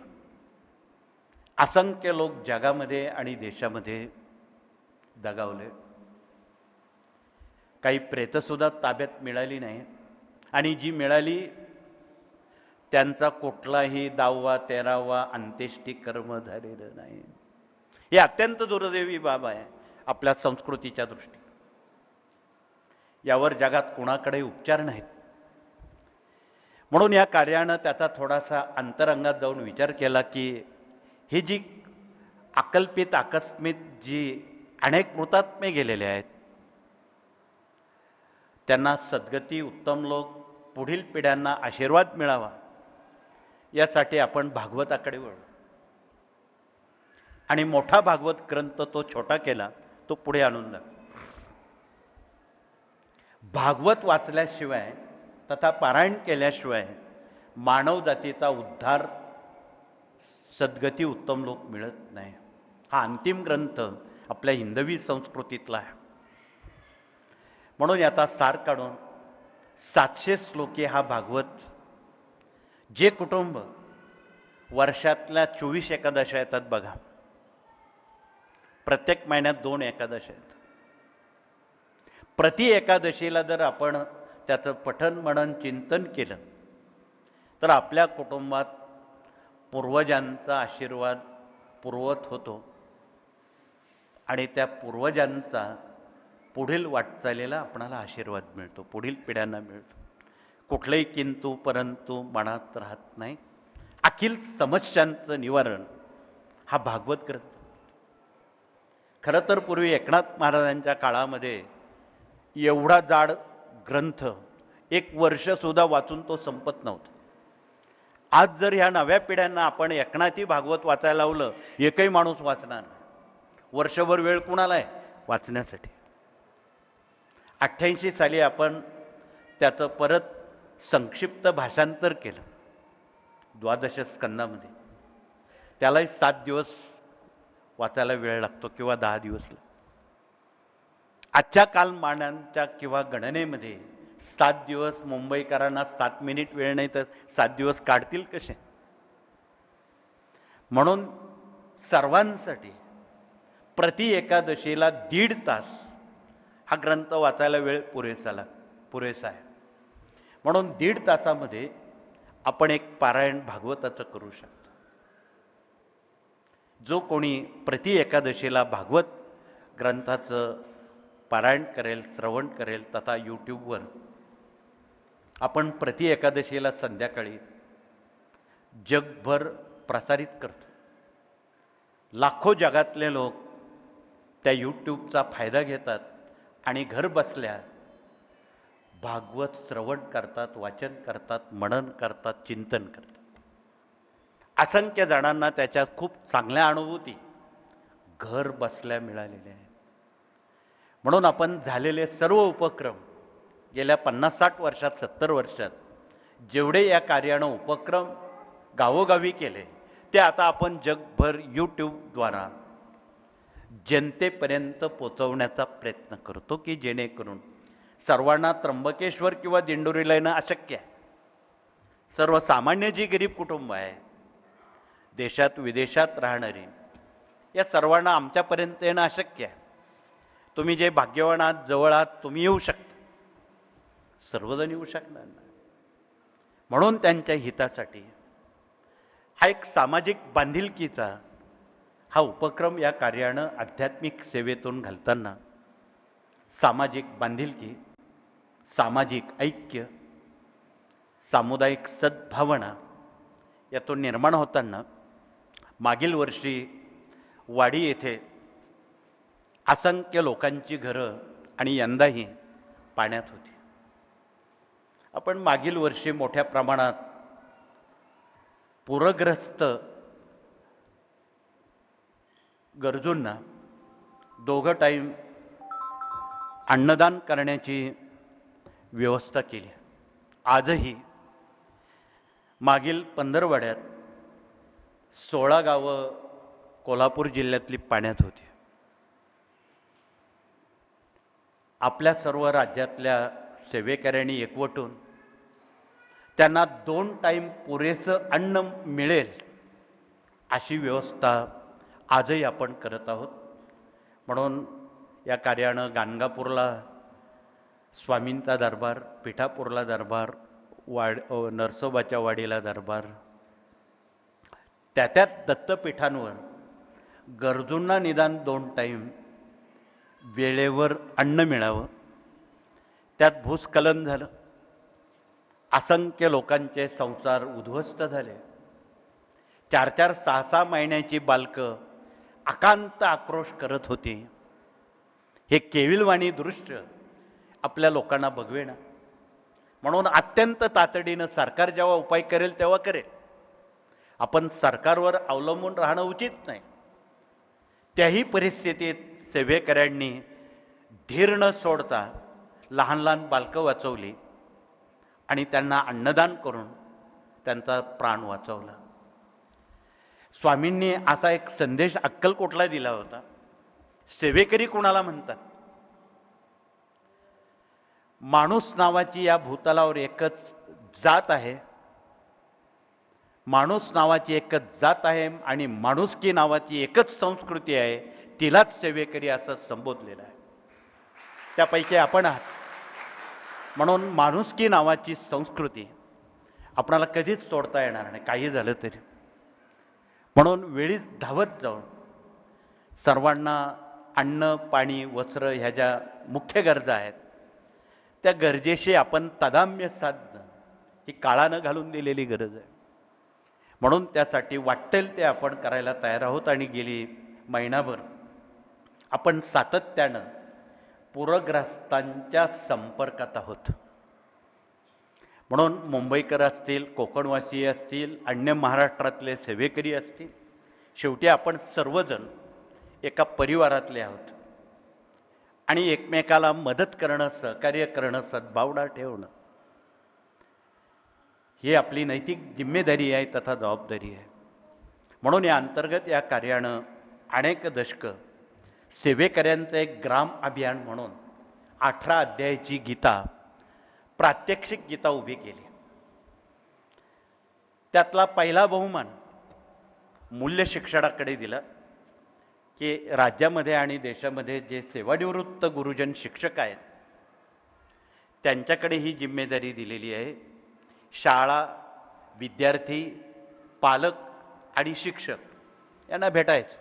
Speaker 2: असंख्य लोक जगामध्ये आणि देशामध्ये दगावले. काही प्रेतसुद्धा ताब्यात मिळाली नाही आणि जी मिळाली त्यांचा कुठलाही 10वा 13वा अंत्येष्टी कर्म झालेलं नाही. ही अत्यंत दुर्दैवी बाब आहे आपल्या संस्कृतीच्या दृष्टीने. यावर जगात कोणाकडे उपचार नाहीत. म्हणून या कार्यानं त्याचा थोडासा अंतरंगात जाऊन विचार केला की ही जी अकल्पित आकस्मित जी अनेक मृतात्मे गेलेले आहेत त्यांना सद्गती, उत्तम लोक, पुढील पिढ्यांना आशीर्वाद मिळावा यासाठी आपण भागवताकडे वळू. आणि मोठा भागवत ग्रंथ तो छोटा केला, तो पुढे आणून दाखव. भागवत वाचल्याशिवाय तथा पारायण केल्याशिवाय मानव जातीचा उद्धार, सद्गती, उत्तम लोक मिळत नाही. हा अंतिम ग्रंथ आपल्या हिंदवी संस्कृतीतला आहे. म्हणून याचा सार काढून 700 श्लोकी हा भागवत, जे कुटुंब वर्षातल्या 24 एकादशा येतात बघा, प्रत्येक महिन्यात 2 एकादशा आहेत. प्रति एकादशीला जर आपण त्याचं पठन मनन चिंतन केलं तर आपल्या कुटुंबात पूर्वजांचा आशीर्वाद पूर्वत होतो आणि त्या पूर्वजांचा पुढील वाटचालीला आपणाला आशीर्वाद मिळतो, पुढील पिढ्यांना मिळतो. कुठलंही किंतु परंतु मनात राहत नाही. अखिल समस्यांचं निवारण हा भागवत ग्रंथ. खरं तर पूर्वी एकनाथ महाराजांच्या काळामध्ये एवढा जाड ग्रंथ 1 वर्षसुद्धा वाचून तो संपत नव्हता. आज जर ह्या नव्या पिढ्यांना आपण एकनाथी भागवत वाचायला लावलं, एकही माणूस वाचणार नाही. वर्षभर वेळ कुणाला आहे वाचण्यासाठी. 88 साली आपण त्याचं परत संक्षिप्त भाषांतर केलं 12 स्कंदामध्ये. त्यालाही 7 दिवस वाचायला वेळ लागतो किंवा 10 दिवस लागतो. आजच्या कालमानांच्या किंवा गणनेमध्ये 7 दिवस मुंबईकरांना 7 मिनिट वेळ नाही तर 7 दिवस काढतील कसे. म्हणून सर्वांसाठी प्रति एकादशीला 1.5 तास हा ग्रंथ वाचायला वेळ पुरेसा आहे. म्हणून 1.5 तासामध्ये आपण एक पारायण भागवताचं करू शकतो. जो कोणी प्रति एकादशीला भागवत ग्रंथाचं पारायण करेल, श्रवण करेल, तथा यूट्यूबवर आपण प्रति एकादशीला संध्याकाळी जगभर प्रसारित करतो. लाखो जगातले लोक त्या यूट्यूबचा फायदा घेतात आणि घर बसल्या भागवत श्रवण करतात, वाचन करतात, मनन करतात, चिंतन करतात. असंख्य जणांना त्याच्या खूप चांगल्या अनुभूती घर बसल्या मिळालेल्या आहेत. म्हणून आपण झालेले सर्व उपक्रम गेल्या 50-60 वर्षात, 70 वर्षात जेवढे या कार्यानं उपक्रम गावोगावी केले ते आता आपण जगभर यूट्यूबद्वारा जनतेपर्यंत पोचवण्याचा प्रयत्न करतो की जेणेकरून सर्वांना त्र्यंबकेश्वर किंवा दिंडोरीला येणं अशक्य आहे. सर्वसामान्य जी गरीब कुटुंब आहे, देशात विदेशात राहणारी, या सर्वांना आमच्यापर्यंत येणं अशक्य आहे. तुम्ही जे भाग्यवान आहात, जवळ आहात, तुम्ही येऊ शकता, सर्वजण येऊ शकणार नाही. म्हणून त्यांच्या हितासाठी हा एक सामाजिक बांधिलकीचा हा उपक्रम या कार्यानं आध्यात्मिक सेवेतून घालताना सामाजिक बांधिलकी, सामाजिक ऐक्य, सामुदायिक सद्भावना यातून निर्माण होताना मागील वर्षी वाडी येथे असंख्य लोकांची घरं आणि यंदाही पाण्यात होती. आपण मागील वर्षी मोठ्या प्रमाणात पूरग्रस्त गरजूंना 2 टाईम अन्नदान करण्याची व्यवस्था केली. आजही मागील पंधरवड्यात 16 गावं कोल्हापूर जिल्ह्यातली पाण्यात होती. आपल्या सर्व राज्यातल्या सेवेकऱ्यांनी एकवटून त्यांना 2 टाईम पुरेसं अन्न मिळेल अशी व्यवस्था आजही आपण करत आहोत. म्हणून या कार्यानं गाणगापूरला स्वामींचा दरबार, पिठापूरला दरबार, नरसोबाच्या वाडीला दरबार, त्या दत्तपीठांवर गरजूंना निदान 2 टाईम वेळेवर अन्न मिळावं. त्यात भूस्खलन झालं, असंख्य लोकांचे संसार उद्ध्वस्त झाले. 4-4, 6-6 महिन्याची बालकं अकांत आक्रोश करत होती. हे केविलवाणी दृश्य आपल्या लोकांना बघवेना. म्हणून अत्यंत तातडीनं सरकार जेव्हा उपाय करेल तेव्हा करेल. आपण सरकारवर अवलंबून राहणं उचित नाही. त्याही परिस्थितीत सेवेकऱ्यांनी धीर न सोडता लहान लहान बालकं वाचवली आणि त्यांना अन्नदान करून त्यांचा प्राण वाचवला. स्वामींनी असा एक संदेश अक्कलकोटला दिला होता. सेवेकरी कोणाला म्हणतात? माणूस नावाची या भूतलावर एकच जात आहे. माणूस नावाची एकच जात आहे आणि माणुसकी नावाची एकच संस्कृती आहे. तिलाच सेवेकरी असं संबोधलेलं आहे. त्यापैकी आपण आहात. म्हणून माणुसकी नावाची संस्कृती आपणाला कधीच सोडता येणार नाही, काही झालं तरी. म्हणून वेळीच धावत जाऊन सर्वांना अन्न, पाणी, वस्त्र ह्या ज्या मुख्य गरजा आहेत त्या गरजेशी आपण तादात्म्य साधणं ही काळानं घालून दिलेली गरज आहे. म्हणून त्यासाठी वाटेल ते आपण करायला तयार आहोत. आणि गेली महिनाभर आपण सातत्यानं पूरग्रस्तांच्या संपर्कात आहोत. म्हणून मुंबईकर असतील, कोकणवासीय असतील, अन्य महाराष्ट्रातले सेवेकरी असतील, शेवटी आपण सर्वजण एका परिवारातले आहोत. आणि एकमेकाला मदत करणं, सहकार्य करणं, सद्भावना ठेवणं ही आपली नैतिक जिम्मेदारी आहे तथा जबाबदारी आहे. म्हणून या अंतर्गत या कार्यानं अनेक दशकं सेवेकऱ्यांचं एक ग्राम अभियान म्हणून 18 अध्यायाची गीता, प्रात्यक्षिक गीता उभी केली. त्यातला पहिला बहुमान मूल्य शिक्षणाकडे दिला की राज्यामध्ये आणि देशामध्ये जे सेवानिवृत्त गुरुजन शिक्षक आहेत त्यांच्याकडे ही जिम्मेदारी दिलेली आहे. शाळा, विद्यार्थी, पालक आणि शिक्षक यांना भेटायचं.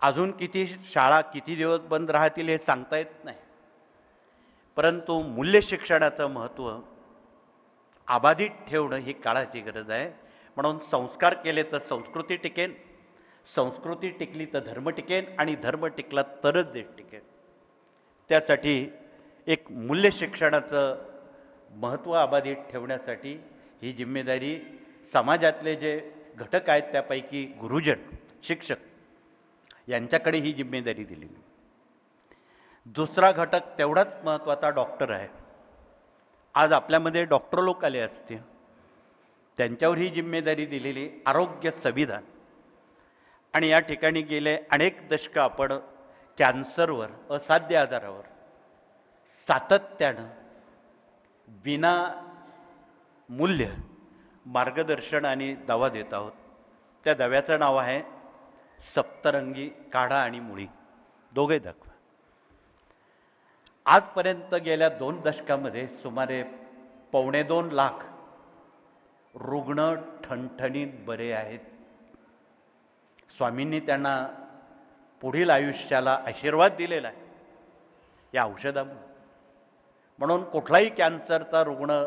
Speaker 2: अजून किती शाळा किती दिवस बंद राहतील हे सांगता येत नाही. परंतु मूल्य शिक्षणाचं महत्त्व अबाधित ठेवणं ही काळाची गरज आहे. म्हणून संस्कार केले तर संस्कृती टिकेल, संस्कृती टिकली तर धर्म टिकेल आणि धर्म टिकला तरच देश टिकेल. त्यासाठी एक मूल्य शिक्षणाचं महत्त्व अबाधित ठेवण्यासाठी ही जिम्मेदारी समाजातले जे घटक आहेत त्यापैकी गुरुजन, शिक्षक यांच्याकडे ही जिम्मेदारी दिली. दुसरा घटक तेवढाच महत्त्वाचा डॉक्टर आहे. आज आपल्यामध्ये डॉक्टर लोक आले असतील, त्यांच्यावर ही जिम्मेदारी दिलेली आरोग्य संविधान. आणि या ठिकाणी गेले अनेक दशकं आपण कॅन्सरवर, असाध्य आजारावर सातत्यानं विना मूल्य मार्गदर्शन आणि दवा देत आहोत. त्या दव्याचं नाव आहे सप्तरंगी काढा आणि मुळी, दोघे दाखवा. आजपर्यंत गेल्या 2 दशकामध्ये सुमारे 2.25 लाख रुग्ण ठणठणीत बरे आहेत. स्वामींनी त्यांना पुढील आयुष्याला आशीर्वाद दिलेला आहे या औषधामुळे. म्हणून कुठलाही कॅन्सरचा रुग्ण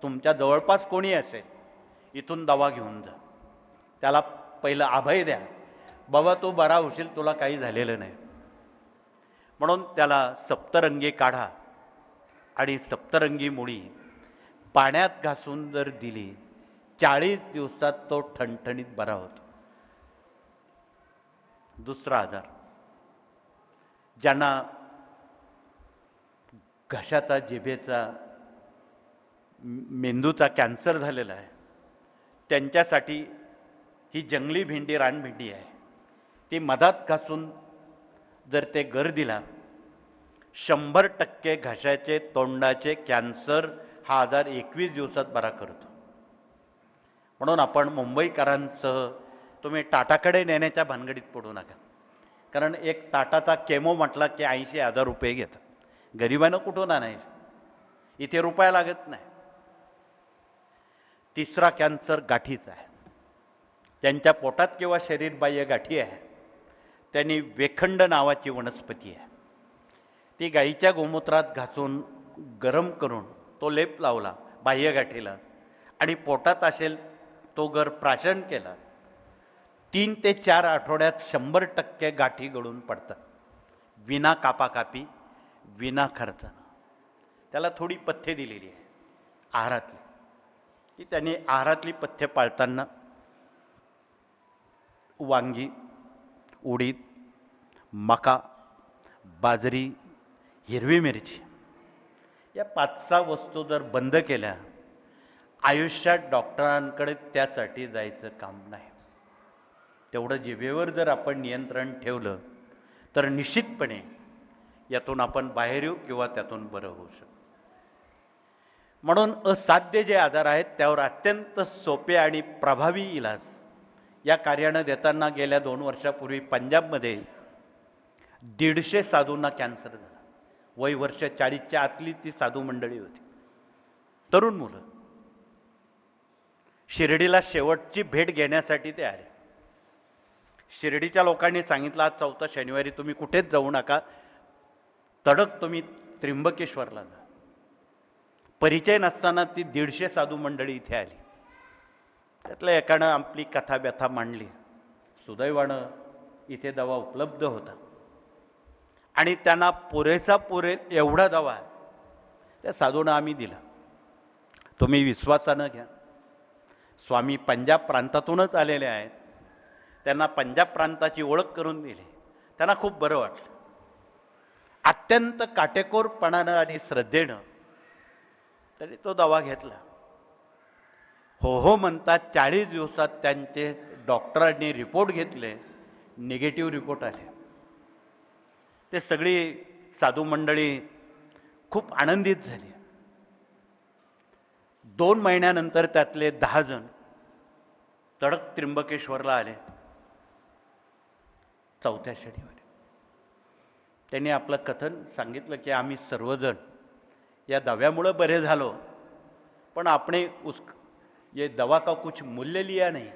Speaker 2: तुमच्या जवळपास कोणी असेल, इथून दवा घेऊन जा. त्याला पहिलं अभय द्या, बाबा तू बरा होशील, तुला काही झालेलं नाही. म्हणून त्याला सप्तरंगी काढा आणि सप्तरंगी मुळी पाण्यात घासून जर दिली, 40 दिवसात तो ठणठणीत बरा होतो. दुसरा आजार, ज्यांना घशाचा, जिभेचा, मेंदूचा कॅन्सर झालेला आहे, त्यांच्यासाठी ही जंगली भेंडी, रानभेंडी आहे. ती मधात घासून जर ते गर दिला, 100% घशाचे, तोंडाचे कॅन्सर हा आजार 21 दिवसात बरा करतो. म्हणून आपण मुंबईकरांसह तुम्ही टाटाकडे नेण्याच्या भानगडीत पडू नका. कारण एक टाटाचा केमो म्हटला की 80,000 रुपये घेतात. गरिबानं कुठून आणायचं? इथे रुपया लागत नाही. तिसरा कॅन्सर गाठीचा आहे. त्यांच्या पोटात किंवा शरीरबाह्य गाठी आहे. त्यांनी वेखंड नावाची वनस्पती आहे, ती गाईच्या गोमूत्रात घासून गरम करून तो लेप लावला बाह्य गाठीला आणि पोटात असेल तो गर प्राशन केला, 3 ते 4 आठवड्यात 100% गाठी गळून पडतात, विना कापाकापी, विना खर्चानं. त्याला थोडी पथ्ये दिलेली आहे आहारातली, की त्यांनी आहारातली पथ्ये पाळताना वांगी, उडीद, मका, बाजरी, हिरवी मिरची या 5-6 वस्तू जर बंद केल्या, आयुष्यात डॉक्टरांकडे त्यासाठी जायचं काम नाही. तेवढं जिभेवर जर आपण नियंत्रण ठेवलं तर निश्चितपणे यातून आपण बाहेर येऊ किंवा त्यातून बरं होऊ शकतो. म्हणून असाध्य जे आजार आहेत त्यावर अत्यंत सोपे आणि प्रभावी इलाज या कार्यानं देताना गेल्या 2 वर्षापूर्वी पंजाबमध्ये 150 साधूंना कॅन्सर झाला. वय वर्ष 40च्या आतली ती साधू मंडळी होती, तरुण मुलं. शिर्डीला शेवटची भेट घेण्यासाठी ते आले. शिर्डीच्या लोकांनी सांगितलं, आज 4था शनिवारी तुम्ही कुठेच जाऊ नका, तडक तुम्ही त्र्यंबकेश्वरला जा. परिचय नसताना ती 150 साधू मंडळी इथे आली. त्यातल्या एकानं आपली कथा व्यथा मांडली. सुदैवानं इथे दवा उपलब्ध होता आणि त्यांना पुरेसा एवढा दवा त्या साधूंना आम्ही दिला. तुम्ही विश्वासानं घ्या. स्वामी पंजाब प्रांतातूनच आलेले आहेत, त्यांना पंजाब प्रांताची ओळख करून दिली. त्यांना खूप बरं वाटलं. अत्यंत काटेकोरपणानं आणि श्रद्धेनं तरी तो दवा घेतला. हो म्हणतात 40 दिवसात त्यांचे डॉक्टरांनी रिपोर्ट घेतले, निगेटिव्ह रिपोर्ट आले. ते सगळी साधू मंडळी खूप आनंदित झाली. 2 महिन्यानंतर त्यातले 10 जण तडक त्र्यंबकेश्वरला आले 4थ्या शनिवारी. त्यांनी आपलं कथन सांगितलं की आम्ही सर्वजण या दव्यामुळं बरे झालो, पण आपने ये दवा का कुछ मूल्य लिया नहीं,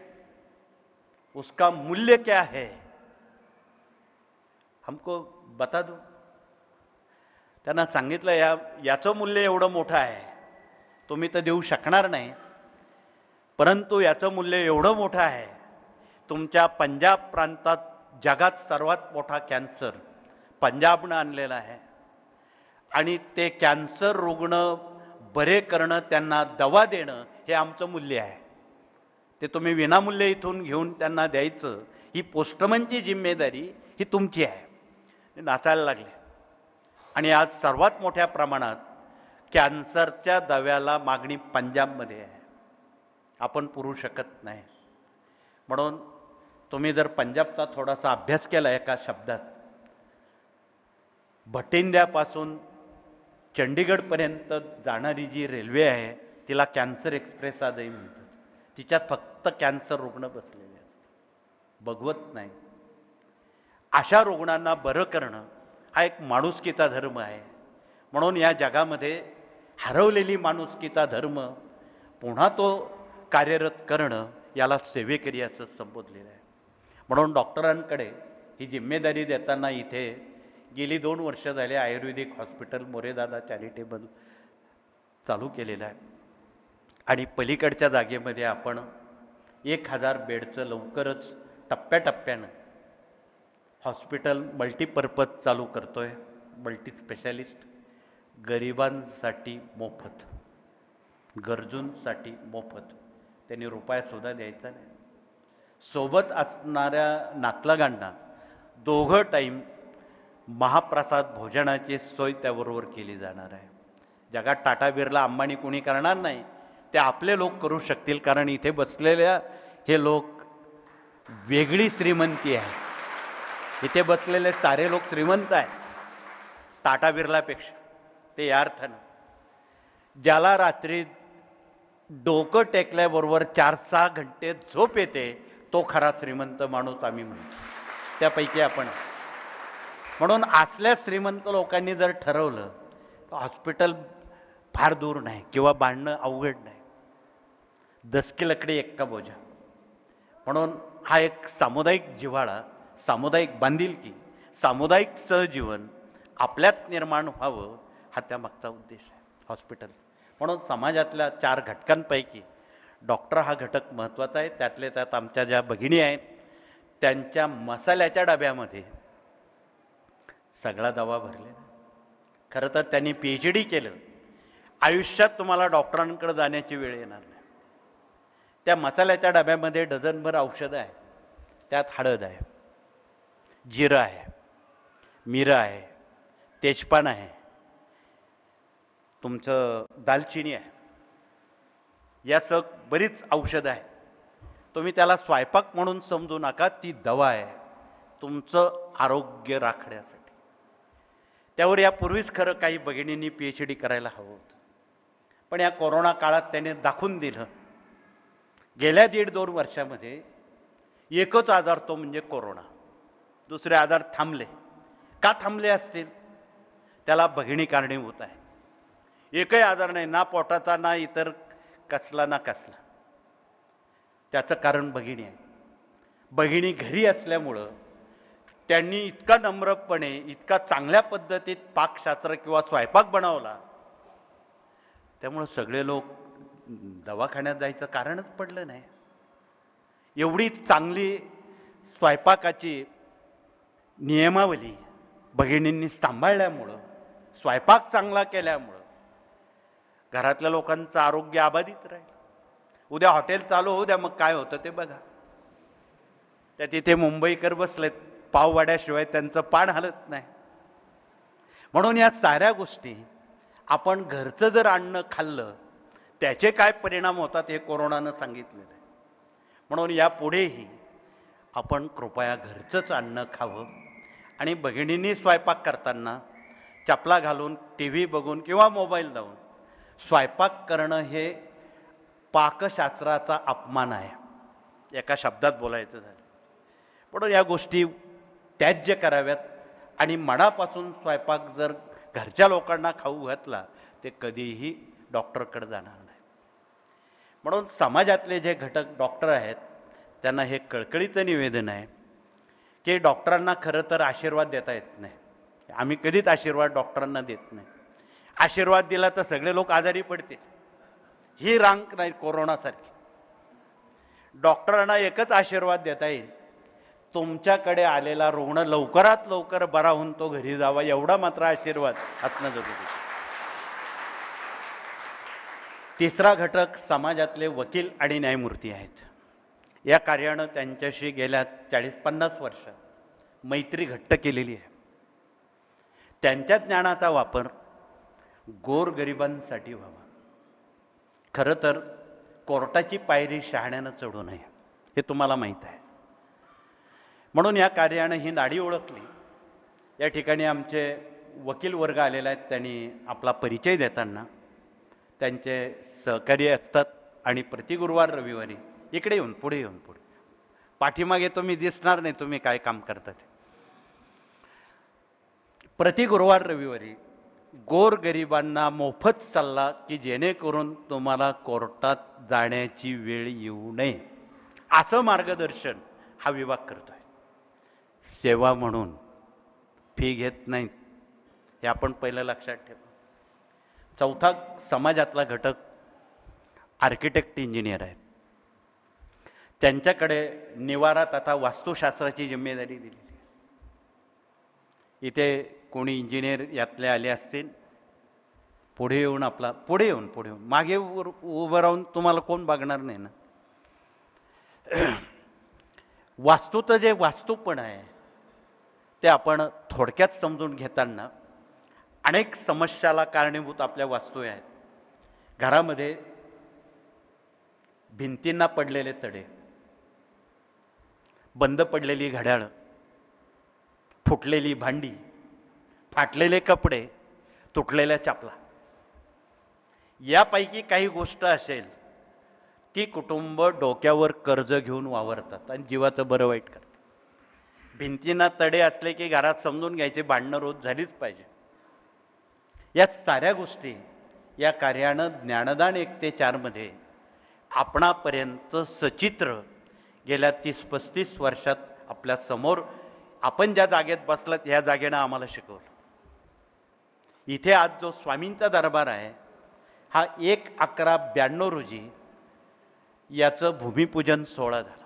Speaker 2: उसका मूल्य क्या है हमको बता दो. त्यांना सांगितलं याचं मूल्य एवढं मोठं आहे, तुम्ही तर देऊ शकणार नाही, परंतु याचं मूल्य एवढं मोठं आहे, तुमच्या पंजाब प्रांतात जगात सर्वात मोठा कॅन्सर पंजाबनं आणलेला आहे आणि ते कॅन्सर रुग्ण बरे करणं, त्यांना दवा देणं हे आमचं मूल्य आहे. ते तुम्ही विनामूल्य इथून घेऊन त्यांना द्यायचं, ही पोस्टमनची जिम्मेदारी ही तुमची आहे. ते नाचायला लागले आणि आज सर्वात मोठ्या प्रमाणात कॅन्सरच्या दव्याला मागणी पंजाबमध्ये आहे. आपण पुरू शकत नाही. म्हणून तुम्ही जर पंजाबचा थोडासा अभ्यास केला एका शब्दात, भटिंद्यापासून चंडीगडपर्यंत जाणारी जी रेल्वे आहे तिला कॅन्सर एक्सप्रेस आजही म्हणतात. तिच्यात फक्त कॅन्सर रुग्ण बसलेले असतात, बघवत नाही. अशा रुग्णांना बरं करणं हा एक माणुसकीचा धर्म आहे. म्हणून या जगामध्ये हरवलेली माणुसकीचा धर्म पुन्हा तो कार्यरत करणं याला सेवेकरी असं संबोधलेलं आहे. म्हणून डॉक्टरांकडे ही जिम्मेदारी देताना इथे गेली 2 वर्ष झाले आयुर्वेदिक हॉस्पिटल मोरेदादा चॅरिटेबल चालू केलेलं आहे आणि पलीकडच्या जागेमध्ये आपण 1000 बेडचं लवकरच टप्प्याटप्प्यानं हॉस्पिटल मल्टीपर्पज चालू करतो आहे. मल्टी स्पेशालिस्ट, गरिबांसाठी मोफत, गरजूंसाठी मोफत, त्यांनी रुपयासुद्धा द्यायचा नाही. सोबत असणाऱ्या नातलगांना 2 टाईम महाप्रसाद भोजनाची सोय त्याबरोबर केली जाणार आहे. जगात टाटा बिर्ला अंबानी कोणी करणार नाही, ते आपले लोक करू शकतील, कारण इथे बसलेल्या हे लोक वेगळी श्रीमंती आहे. इथे बसलेले सारे लोक श्रीमंत आहेत टाटा बिर्लापेक्षा. ते या अर्थानं ज्याला रात्री डोकं टेकल्याबरोबर 4-6 घंटे झोप येते तो खरा श्रीमंत माणूस आम्ही म्हणतो, त्यापैकी आपण. म्हणून असल्या श्रीमंत लोकांनी जर ठरवलं तर हॉस्पिटल फार दूर नाही किंवा बांधणं अवघड नाही. 10 की लकडी एक्का बोजा. म्हणून हा एक सामुदायिक जिव्हाळा, सामुदायिक बांधिलकी, सामुदायिक सहजीवन आपल्यात निर्माण व्हावं, हा त्यामागचा उद्देश आहे हॉस्पिटल. म्हणून समाजातल्या 4 घटकांपैकी डॉक्टर हा घटक महत्त्वाचा आहे. त्यातले त्यात आमच्या ज्या भगिनी आहेत त्यांच्या मसाल्याच्या डब्यामध्ये सगळा दवा भरलेला. खरं तर त्यांनी PhD केलं, आयुष्यात तुम्हाला डॉक्टरांकडे जाण्याची वेळ येणार नाही. त्या मसाल्याच्या डब्यामध्ये डझनभर औषधं आहेत. त्यात हळद आहे, जिरं आहे, मिरं आहे, तेजपान आहे, तुमचं दालचिनी आहे, या बरीच औषधं आहेत. तुम्ही त्याला स्वयंपाक म्हणून समजू नका, ती दवा आहे तुमचं आरोग्य राखण्यासाठी. त्यावर यापूर्वीच खरं काही भगिनींनी PhD करायला हवं होतं, पण या कोरोना काळात त्याने दाखवून दिलं. गेल्या 1.5-2 वर्षामध्ये एकच आजार, तो म्हणजे कोरोना. दुसरे आजार थांबले. का थांबले असतील? त्याला भगिनी कारणीभूत आहे. एकही आजार नाही, ना पोटाचा, ना इतर कसला ना कसला. त्याचं कारण भगिनी आहे. भगिनी घरी असल्यामुळं त्यांनी इतका नम्रपणे, इतका चांगल्या पद्धतीत पाकशास्त्र किंवा स्वयंपाक बनवला, त्यामुळं सगळे लोक दवाखान्यात जायचं कारणच पडलं नाही. एवढी चांगली स्वयंपाकाची नियमावली भगिनींनी सांभाळल्यामुळं, स्वयंपाक चांगला केल्यामुळं घरातल्या लोकांचं आरोग्य अबाधित राहील. उद्या हॉटेल चालू होऊ द्या, मग काय होतं ते बघा. त्या तिथे मुंबईकर बसलेत, पाववाड्याशिवाय त्यांचं पान हलत नाही. म्हणून या साऱ्या गोष्टी आपण घरचं जर अन्न खाल्लं त्याचे काय परिणाम होतात हे कोरोनानं सांगितलेलं आहे. म्हणून यापुढेही आपण कृपया घरचंच अन्न खावं आणि भगिनींनी स्वयंपाक करताना चपला घालून, TV बघून किंवा मोबाईल लावून स्वयंपाक करणं हे पाकशास्त्राचा अपमान आहे, एका शब्दात बोलायचं झालं. म्हणून या गोष्टी त्याज्य कराव्यात आणि मनापासून स्वयंपाक जर घरच्या लोकांना खाऊ घातला ते कधीही डॉक्टरकडे जाणार नाही. म्हणून समाजातले जे घटक डॉक्टर आहेत त्यांना हे कळकळीचं निवेदन आहे की डॉक्टरांना खरं तर आशीर्वाद देता येत नाही. आम्ही कधीच आशीर्वाद डॉक्टरांना देत नाही. आशीर्वाद दिला तर सगळे लोक आजारी पडतील, ही रांग नाही कोरोनासारखी. डॉक्टरांना एकच आशीर्वाद देता येईल, तुमच्याकडे आलेला रुग्ण लवकरात लवकर बरा होऊन तो घरी जावा, एवढा मात्र आशीर्वाद असणं जरुरी आहे. तिसरा घटक समाजातले वकील आणि न्यायमूर्ती आहेत. या कार्यानं त्यांच्याशी गेल्या 40-50 वर्ष मैत्री घट्ट केलेली आहे. त्यांच्या ज्ञानाचा वापर गोरगरिबांसाठी व्हावा. खरं तर कोर्टाची पायरी शहाण्यानं चढू नये, हे तुम्हाला माहीत आहे. म्हणून या कार्यानं ही नाडी ओळखली. या ठिकाणी आमचे वकील वर्ग आलेले आहेत. त्यांनी आपला परिचय देताना त्यांचे सहकारी असतात आणि प्रति गुरुवार रविवारी इकडे येऊन, पुढे येऊन, पुढे पाठीमागे तुम्ही दिसणार नाही तुम्ही काय काम करता ते. प्रति गुरुवार रविवारी गोरगरिबांना मोफत सल्ला की जेणेकरून तुम्हाला कोर्टात जाण्याची वेळ येऊ नये असं मार्गदर्शन हा विभाग करतोय. सेवा म्हणून फी घेत नाहीत हे आपण पहिलं लक्षात ठेवा. चौथा समाजातला घटक आर्किटेक्ट इंजिनियर आहेत. त्यांच्याकडे निवारा तथा वास्तुशास्त्राची जिम्मेदारी दिलेली आहे. इथे कोणी इंजिनियर यातले आले असतील, पुढे येऊन पुढे येऊन मागे उभं राहून तुम्हाला कोण बघणार नाही ना. वास्तूचं जे वास्तूपण आहे ते आपण थोडक्यात समजून घेताना अनेक समस्याला कारणीभूत आपल्या वास्तू आहेत. घरामध्ये भिंतींना पडलेले तडे, बंद पडलेली घड्याळं, फुटलेली भांडी, फाटलेले कपडे, तुटलेल्या चपला, यापैकी काही गोष्ट असेल ती कुटुंब डोक्यावर कर्ज घेऊन वावरतात आणि जीवाचं बरं वाईट करतात. भिंतींना तडे असले की घरात समजून घ्यायचे भांडणं रोज झालीच पाहिजे. या साऱ्या गोष्टी या कार्यानं ज्ञानदान 1 ते 4 मध्ये आपणापर्यंत सचित्र गेल्या 30-35 वर्षात आपल्या समोर आपण ज्या जागेत बसलात ह्या जागेनं आम्हाला शिकवलं. इथे आज जो स्वामींचा दरबार आहे हा 1/11/92 रोजी याचं भूमिपूजन सोहळा झाला.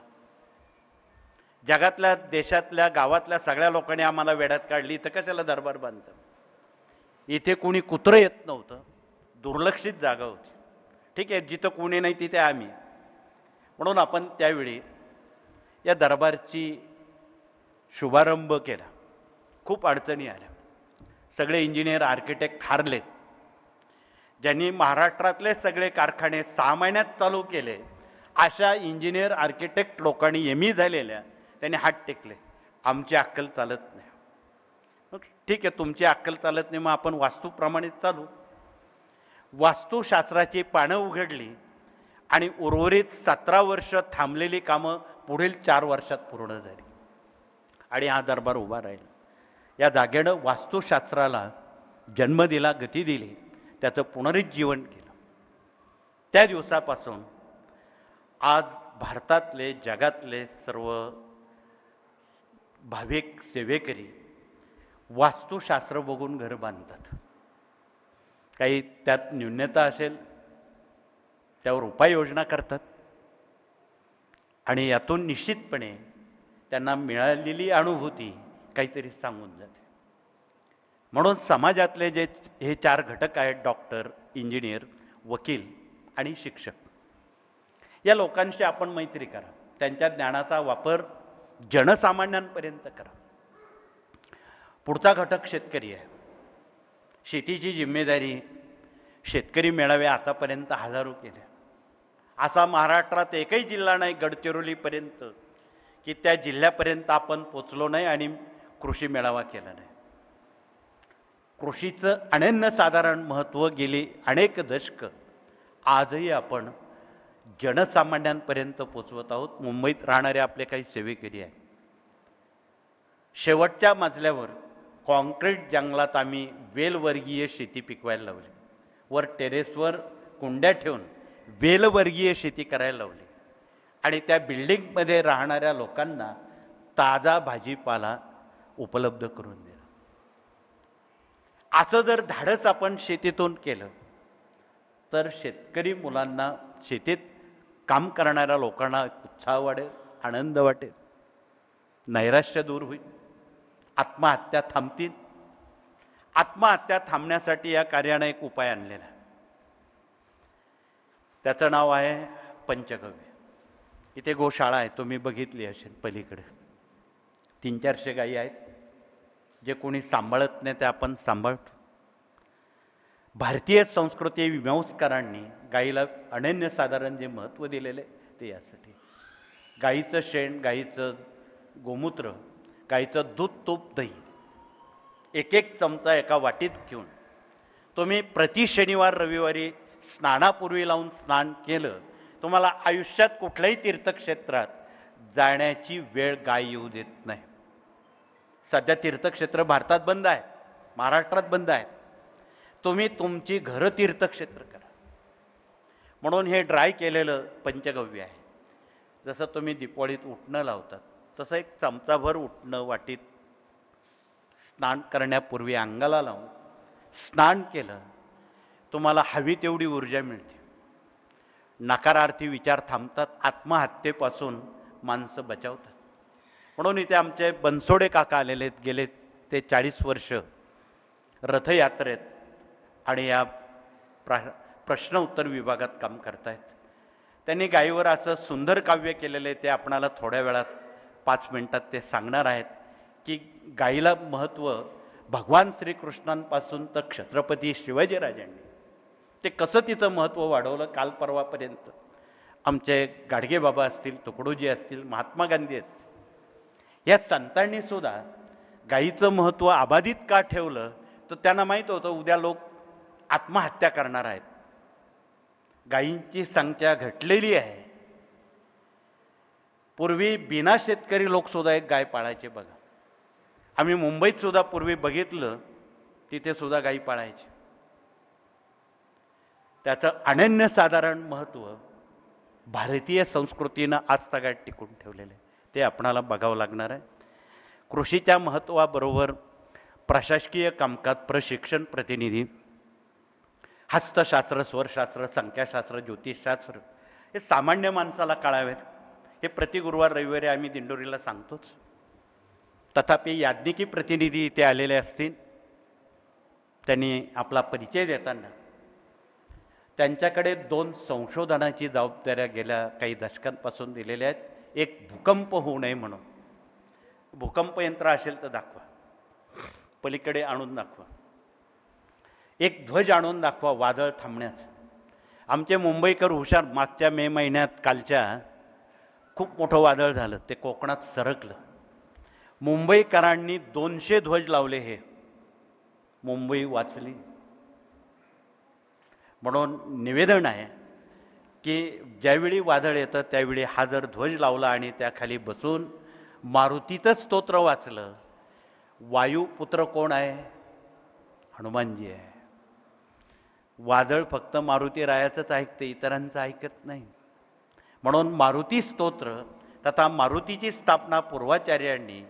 Speaker 2: जगातल्या, देशातल्या, गावातल्या सगळ्या लोकांनी आम्हाला वेड्यात काढली, इथं कशाला दरबार बांधतं. इथे कोणी कुत्रं येत नव्हतं, दुर्लक्षित जागा होती. ठीक आहे, जिथं कोणी नाही तिथे आम्ही. म्हणून आपण त्यावेळी या दरबारची शुभारंभ केला. खूप अडचणी आल्या. सगळे इंजिनियर आर्किटेक्ट हारले. ज्यांनी महाराष्ट्रातले सगळे कारखाने 6 महिन्यात चालू केले अशा इंजिनियर आर्किटेक्ट लोकांनी एमी झालेल्या त्यांनी हात टेकले. आमची अक्कल चालत नाही. मग ठीक आहे, तुमची अक्कल चालत नाही, मग आपण वास्तूप्रमाणेच चालू. वास्तुशास्त्राची पानं उघडली आणि उर्वरित 17 वर्ष थांबलेली कामं पुढील 4 वर्षात पूर्ण झाली आणि हा दरबार उभा राहिला. या जागेनं वास्तुशास्त्राला जन्म दिला, गती दिली, त्याचं पुनरुज्जीवन केलं. त्या दिवसापासून आज भारतातले, जगातले सर्व भाविक सेवेकरी वास्तुशास्त्र बघून घर बांधतात. काही त्यात न्यूनता असेल त्यावर उपाययोजना करतात आणि यातून निश्चितपणे त्यांना मिळालेली अनुभूती काहीतरी सांगून जाते. म्हणून समाजातले जे हे 4 घटक आहेत, डॉक्टर, इंजिनियर, वकील आणि शिक्षक, या लोकांशी आपण मैत्री करा. त्यांच्या ज्ञानाचा वापर जनसामान्यांपर्यंत करा. पुढचा घटक शेतकरी आहे. शेतीची जिम्मेदारी शेतकरी मेळावे आतापर्यंत हजारो केले. असा महाराष्ट्रात एकही जिल्हा नाही गडचिरोलीपर्यंत की त्या जिल्ह्यापर्यंत आपण पोचलो नाही आणि कृषी मेळावा केला नाही. कृषीचं अनन्यसाधारण महत्त्व गेली अनेक दशकं आजही आपण जनसामान्यांपर्यंत पोचवत आहोत. मुंबईत राहणारे आपले काही सेवेकरी आहेत. शेवटच्या मजल्यावर कॉन्क्रीट जंगलात आम्ही वेलवर्गीय शेती पिकवायला लावली. वर टेरेसवर कुंड्या ठेवून वेलवर्गीय शेती करायला लावली आणि त्या बिल्डिंगमध्ये राहणाऱ्या लोकांना ताजा भाजीपाला उपलब्ध करून दिला. असं जर धाडस आपण शेतीतून केलं तर शेतकरी मुलांना, शेतीत काम करणाऱ्या लोकांना उत्साह वाढेल, आनंद वाटेल, नैराश्य दूर होईल, आत्महत्या थांबतील. आत्महत्या थांबण्यासाठी या कार्यानं एक उपाय आणलेला आहे. त्याचं नाव आहे पंचगव्य. इथे गोशाळा आहे, तुम्ही बघितली असेल पलीकडे. 300-400 गायी आहेत. जे कोणी सांभाळत नाही ते आपण सांभाळतो. भारतीय संस्कृती मीमांसकारांनी गायीला अनन्यसाधारण जे महत्त्व दिलेले ते यासाठी. गायीचं शेण, गायीचं गोमूत्र, गायीचं दूध, तूप, दही 1-1 चमचा एका वाटीत घेऊन तुम्ही प्रति शनिवार रविवारी स्नानापूर्वी लावून स्नान केलं, तुम्हाला आयुष्यात कुठल्याही तीर्थक्षेत्रात जाण्याची वेळ गाय येऊ देत नाही. सध्या तीर्थक्षेत्र भारतात बंद आहेत, महाराष्ट्रात बंद आहेत. तुम्ही तुमची घरं तीर्थक्षेत्र करा. म्हणून हे ड्राय केलेलं पंचगव्य आहे. जसं तुम्ही दिपवळीत उटणं लावतात तसं एक चमचाभर उटणं वाटीत स्नान करण्यापूर्वी अंगाला लावून स्नान केलं, तुम्हाला हवी तेवढी ऊर्जा मिळते. नकारार्थी विचार थांबतात, आत्महत्येपासून माणसं बचावतात. म्हणून इथे आमचे बनसोडे काका आलेले आहेत, गेले ते 40 वर्ष रथयात्रेत आणि या प्रश्न उत्तर विभागात काम करतायत. त्यांनी गायीवर असं सुंदर काव्य केलेलं आहे, ते आपणाला थोड्या वेळात 5 मिनिटात ते सांगणार आहेत की गायीला महत्त्व भगवान श्रीकृष्णांपासून तर छत्रपती शिवाजीराजांनी ते कसं तिचं महत्त्व वाढवलं. काल परवापर्यंत आमचे गाडगे बाबा असतील, तुकडोजी असतील, महात्मा गांधी असतील, या संतांनी सुद्धा गायीचं महत्त्व अबाधित का ठेवलं, तर त्यांना माहीत होतं उद्या लोक आत्महत्या करणार आहेत. गायींची संख्या घटलेली आहे. पूर्वी बिना शेतकरी लोकसुद्धा एक गाय पाळायचे बघा. आम्ही मुंबईत सुद्धा पूर्वी बघितलं, तिथे सुद्धा गायी पाळायचे. त्याचं अनन्यसाधारण महत्त्व भारतीय संस्कृतीनं आजतागायत टिकून ठेवलेलं आहे, ते आपणाला बघावं लागणार आहे. कृषीच्या महत्त्वाबरोबर प्रशासकीय कामकाज, प्रशिक्षण प्रतिनिधी, हस्तशास्त्र, स्वरशास्त्र, संख्याशास्त्र, ज्योतिषशास्त्र हे सामान्य माणसाला कळावेत. हे प्रति गुरुवार रविवारी आम्ही दिंडोरीला सांगतोच. तथापि याज्ञिकी प्रतिनिधी इथे आलेले असतील, त्यांनी आपला परिचय देताना त्यांच्याकडे 2 संशोधनाची जबाबदाऱ्या गेल्या काही दशकांपासून दिलेल्या आहेत. एक भूकंप होऊ नये म्हणून. भूकंप यंत्र असेल तर दाखवा, पलीकडे आणून दाखवा. एक ध्वज आणून दाखवा वादळ थांबण्याचं. आमचे मुंबईकर हुशार. मागच्या मे महिन्यात कालच्या खूप मोठं वादळ झालं, ते कोकणात सरकलं. मुंबईकरांनी 200 ध्वज लावले, हे मुंबई वाचली. म्हणून निवेदन आहे की ज्यावेळी वादळ येतं त्यावेळी हा जर ध्वज लावला आणि त्याखाली बसून मारुतीचं स्तोत्र वाचलं. वायुपुत्र कोण आहे? हनुमानजी आहे. वादळ फक्त मारुती रायाचंच ऐकते, इतरांचं ऐकत नाही. म्हणून मारुती स्तोत्र तथा मारुतीची स्थापना पूर्वाचार्यांनी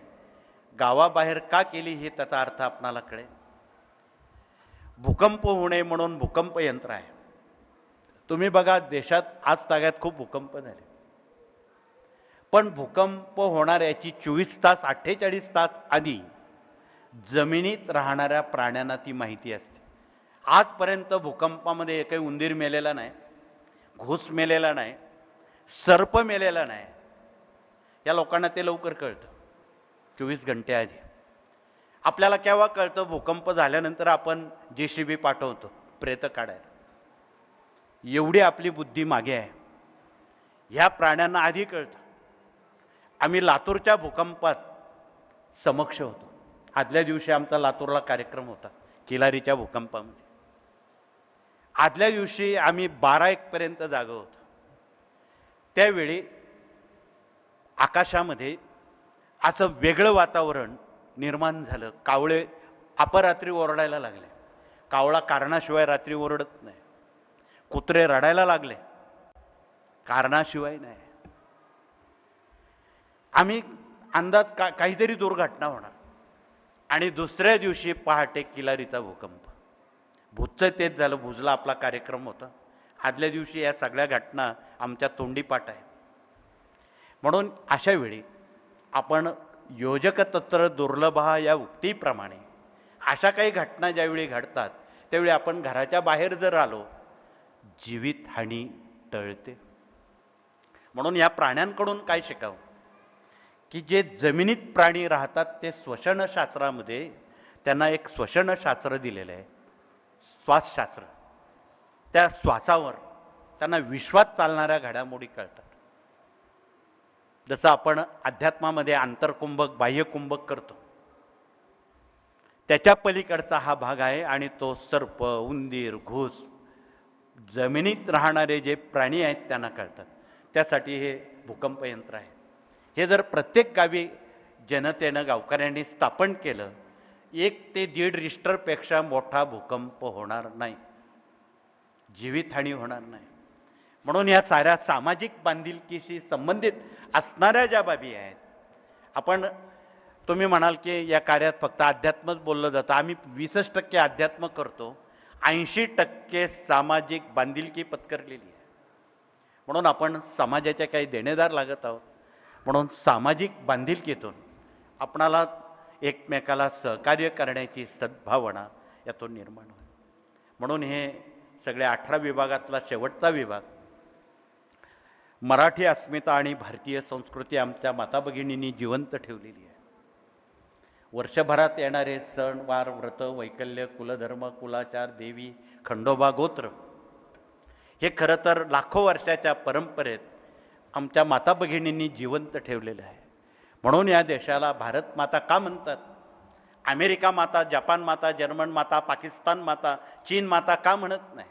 Speaker 2: गावाबाहेर का केली हे त्याचा अर्थ आपणाला कळेल. भूकंप होणे म्हणून भूकंप यंत्र आहे. तुम्ही बघा, देशात आज तागायत खूप भूकंप झाले, पण भूकंप होणाऱ्याची 24 तास 48 तास आधी जमिनीत राहणाऱ्या प्राण्यांना ती माहिती असते. आजपर्यंत भूकंपामध्ये एकही उंदीर मेलेला नाही, घुस मेलेला नाही, सर्प मेलेला नाही. या लोकांना ते लवकर कळतं 24 घंटे आधी. आपल्याला केव्हा कळतं? भूकंप झाल्यानंतर आपण JCB पाठवतो प्रेत काढायला. एवढी आपली बुद्धी मागे आहे. ह्या प्राण्यांना आधी कळतं. आम्ही लातूरच्या भूकंपात समक्ष होतो. आदल्या दिवशी आमचा लातूरला कार्यक्रम होता किलारीच्या भूकंपामध्ये. आदल्या दिवशी आम्ही 12-1 पर्यंत जागं होतो. त्यावेळी आकाशामध्ये असं वेगळं वातावरण निर्माण झालं. कावळे अपरात्री ओरडायला लागले. कावळा कारणाशिवाय रात्री ओरडत नाही. कुत्रे रडायला लागले, कारणाशिवाय नाही. आम्ही अंदाज काहीतरी दुर्घटना होणार. आणि दुसऱ्या दिवशी पहाटे किलारीचा भूकंप. भुजचं तेच झालं. भुजला आपला कार्यक्रम होता. आदल्या दिवशी या सगळ्या घटना आमच्या तोंडीपाठ आहेत. म्हणून अशा वेळी आपण योजक तत्र दुर्लभा या उक्तीप्रमाणे अशा काही घटना ज्यावेळी घडतात त्यावेळी आपण घराच्या बाहेर जर आलो, जीवितहानी टळते. म्हणून या प्राण्यांकडून काय शिकावं की जे जमिनीत प्राणी राहतात ते श्वसनशास्त्रामध्ये त्यांना एक श्वसनशास्त्र दिलेलं आहे, श्वासशास्त्र. त्या श्वासावर त्यांना विश्वात चालणाऱ्या घडामोडी कळतात. जसं आपण अध्यात्मामध्ये आंतरकुंभक बाह्यकुंभक करतो, त्याच्या पलीकडचा हा भाग आहे. आणि तो सर्प, उंदीर, घुस, जमिनीत राहणारे जे प्राणी आहेत त्यांना कळतात. त्यासाठी हे भूकंप यंत्र आहे. हे जर प्रत्येक गावी जनतेनं, गावकऱ्यांनी स्थापन केलं, 1 ते 1.5 रिश्टरपेक्षा मोठा भूकंप होणार नाही, जीवितहानी होणार नाही. म्हणून या साऱ्या सामाजिक बांधिलकीशी संबंधित असणाऱ्या ज्या बाबी आहेत, आपण तुम्ही म्हणाल की या कार्यात फक्त अध्यात्मच बोललं जातं. आम्ही 20% अध्यात्म करतो, 80% सामाजिक बांधिलकी पत्करलेली आहे. म्हणून आपण समाजाच्या काही देणेदार लागत आहोत. म्हणून सामाजिक बांधिलकीतून आपणाला एकमेकाला सहकार्य करण्याची सद्भावना यातून निर्माण होईल. म्हणून हे सगळ्या 18 विभागातला शेवटचा विभाग मराठी अस्मिता आणि भारतीय संस्कृती आमच्या माता भगिनींनी जिवंत ठेवलेली आहे. वर्षभरात येणारे सण वार व्रत वैकल्य कुलधर्म कुलाचार देवी खंडोबा गोत्र हे खरं तर लाखो वर्षाच्या परंपरेत आमच्या माता भगिनींनी जिवंत ठेवलेलं आहे. म्हणून या देशाला भारत माता का म्हणतात? अमेरिका माता, जपान माता, जर्मन माता, पाकिस्तान माता, चीन माता का म्हणत नाही?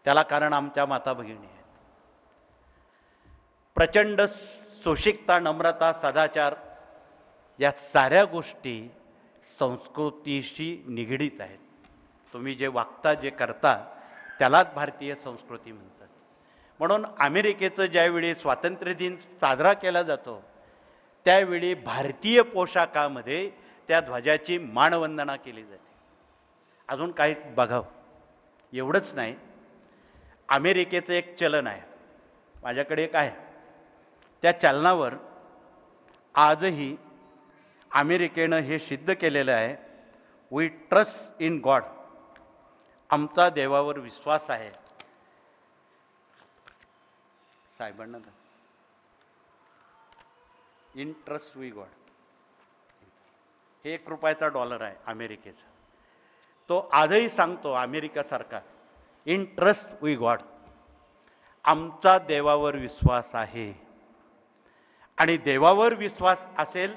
Speaker 2: त्याला कारण आमच्या माता भगिनी आहेत. प्रचंड सोशिकता, नम्रता, सदाचार या साऱ्या गोष्टी संस्कृतीशी निगडीत आहेत. तुम्ही जे वागता जे करता त्यालाच भारतीय संस्कृती म्हणतात. म्हणून अमेरिकेचं ज्यावेळी स्वातंत्र्य दिन साजरा केला जातो त्यावेळी भारतीय पोशाखामध्ये त्या ध्वजाची मानवंदना केली जाते. अजून काही बघावं एवढंच नाही, अमेरिकेचं एक चलन आहे, माझ्याकडे एक आहे. त्या चलनावर आजही अमेरिकेनं हे सिद्ध केलेलं आहे, वी ट्रस्ट इन गॉड, आमचा देवावर विश्वास आहे. साहेबांना इन ट्रस्ट वी गॉड, हे $1 आहे अमेरिकेचा. तो आजही सांगतो अमेरिका सरकार, इन ट्रस्ट वी गॉड, आमचा देवावर विश्वास आहे. आणि देवावर विश्वास असेल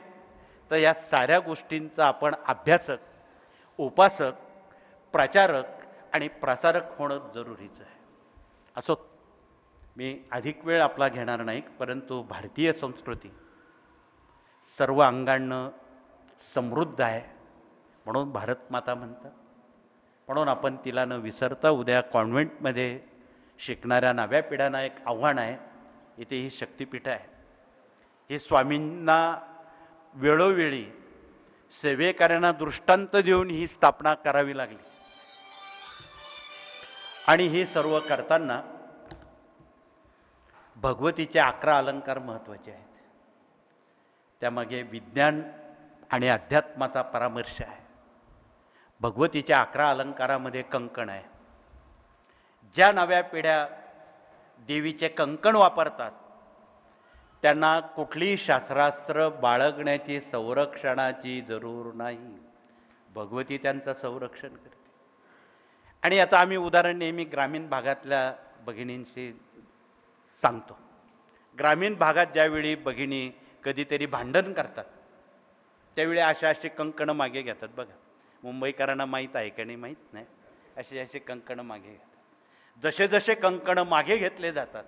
Speaker 2: तर या साऱ्या गोष्टींचा आपण अभ्यासक, उपासक, प्रचारक आणि प्रसारक होणं जरुरीचं आहे. असो, मी अधिक वेळ आपला घेणार नाही, परंतु भारतीय संस्कृती सर्व अंगांनं समृद्ध आहे. म्हणून भारत माता म्हणतात. म्हणून आपण तिला न विसरता उद्या कॉन्व्हेंटमध्ये शिकणाऱ्या नव्या पिढ्यांना एक आव्हान आहे. इथे ही शक्तिपीठ आहे. हे स्वामींना वेळोवेळी सेवेकऱ्यांना दृष्टांत देऊन ही स्थापना करावी लागली. आणि हे सर्व करताना भगवतीचे 11 अलंकार महत्त्वाचे आहेत. त्यामागे विज्ञान आणि अध्यात्माचा परामर्श आहे. भगवतीच्या 11 अलंकारामध्ये कंकण आहे. ज्या नव्या पिढ्या देवीचे कंकण वापरतात त्यांना कुठलीही शास्त्रास्त्र बाळगण्याची, संरक्षणाची जरूर नाही. भगवती त्यांचं संरक्षण करते. आणि याचं आम्ही उदाहरण नेहमी ग्रामीण भागातल्या भगिनींशी सांगतो. ग्रामीण भागात ज्यावेळी भगिनी कधीतरी भांडण करतात त्यावेळी अशी कंकणं मागे घेतात. बघा, मुंबईकरांना माहीत आहे का नाही माहीत नाही, अशी कंकणं मागे घेतात. जसे जसे कंकणं मागे घेतले जातात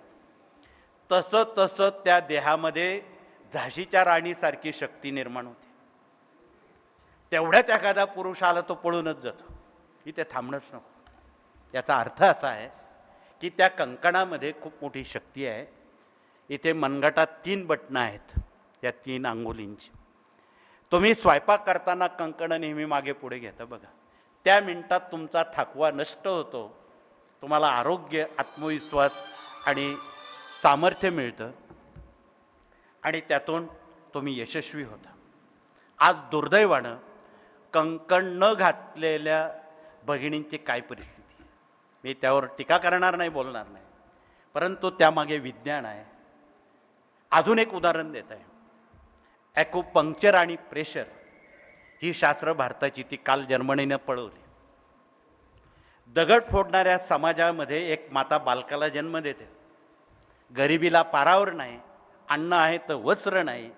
Speaker 2: तसं तसं त्या देहामध्ये झाशीच्या राणीसारखी शक्ती निर्माण होते. तेवढ्यात एखादा पुरुष आला तो पळूनच जातो. इथे थांबणंच नको. याचा अर्थ असा आहे की त्या कंकणामध्ये खूप मोठी शक्ती आहे. इथे मनगटात 3 बटणं आहेत, त्या 3 अंगुलींची. तुम्ही स्वयंपाक करताना कंकणं नेहमी मागे पुढे घेता. बघा, त्या मिनिटात तुमचा थकवा नष्ट होतो, तुम्हाला आरोग्य, आत्मविश्वास आणि सामर्थ्य मिळतं आणि त्यातून तुम्ही यशस्वी होता. आज दुर्दैवानं कंकण न घातलेल्या भगिनींची काय परिस्थिती आहे. मी त्यावर टीका करणार नाही, बोलणार नाही, परंतु त्यामागे विज्ञान आहे. अजून एक उदाहरण देत आहे. ॲक्युपंक्चर आणि प्रेशर ही शास्त्र भारताची, ती काल जर्मनीनं पळवली. दगड फोडणाऱ्या समाजामध्ये एक माता बालकाला जन्म देते. गरिबीला पारावर नाही, अन्न आहे तर वस्त्र नाही.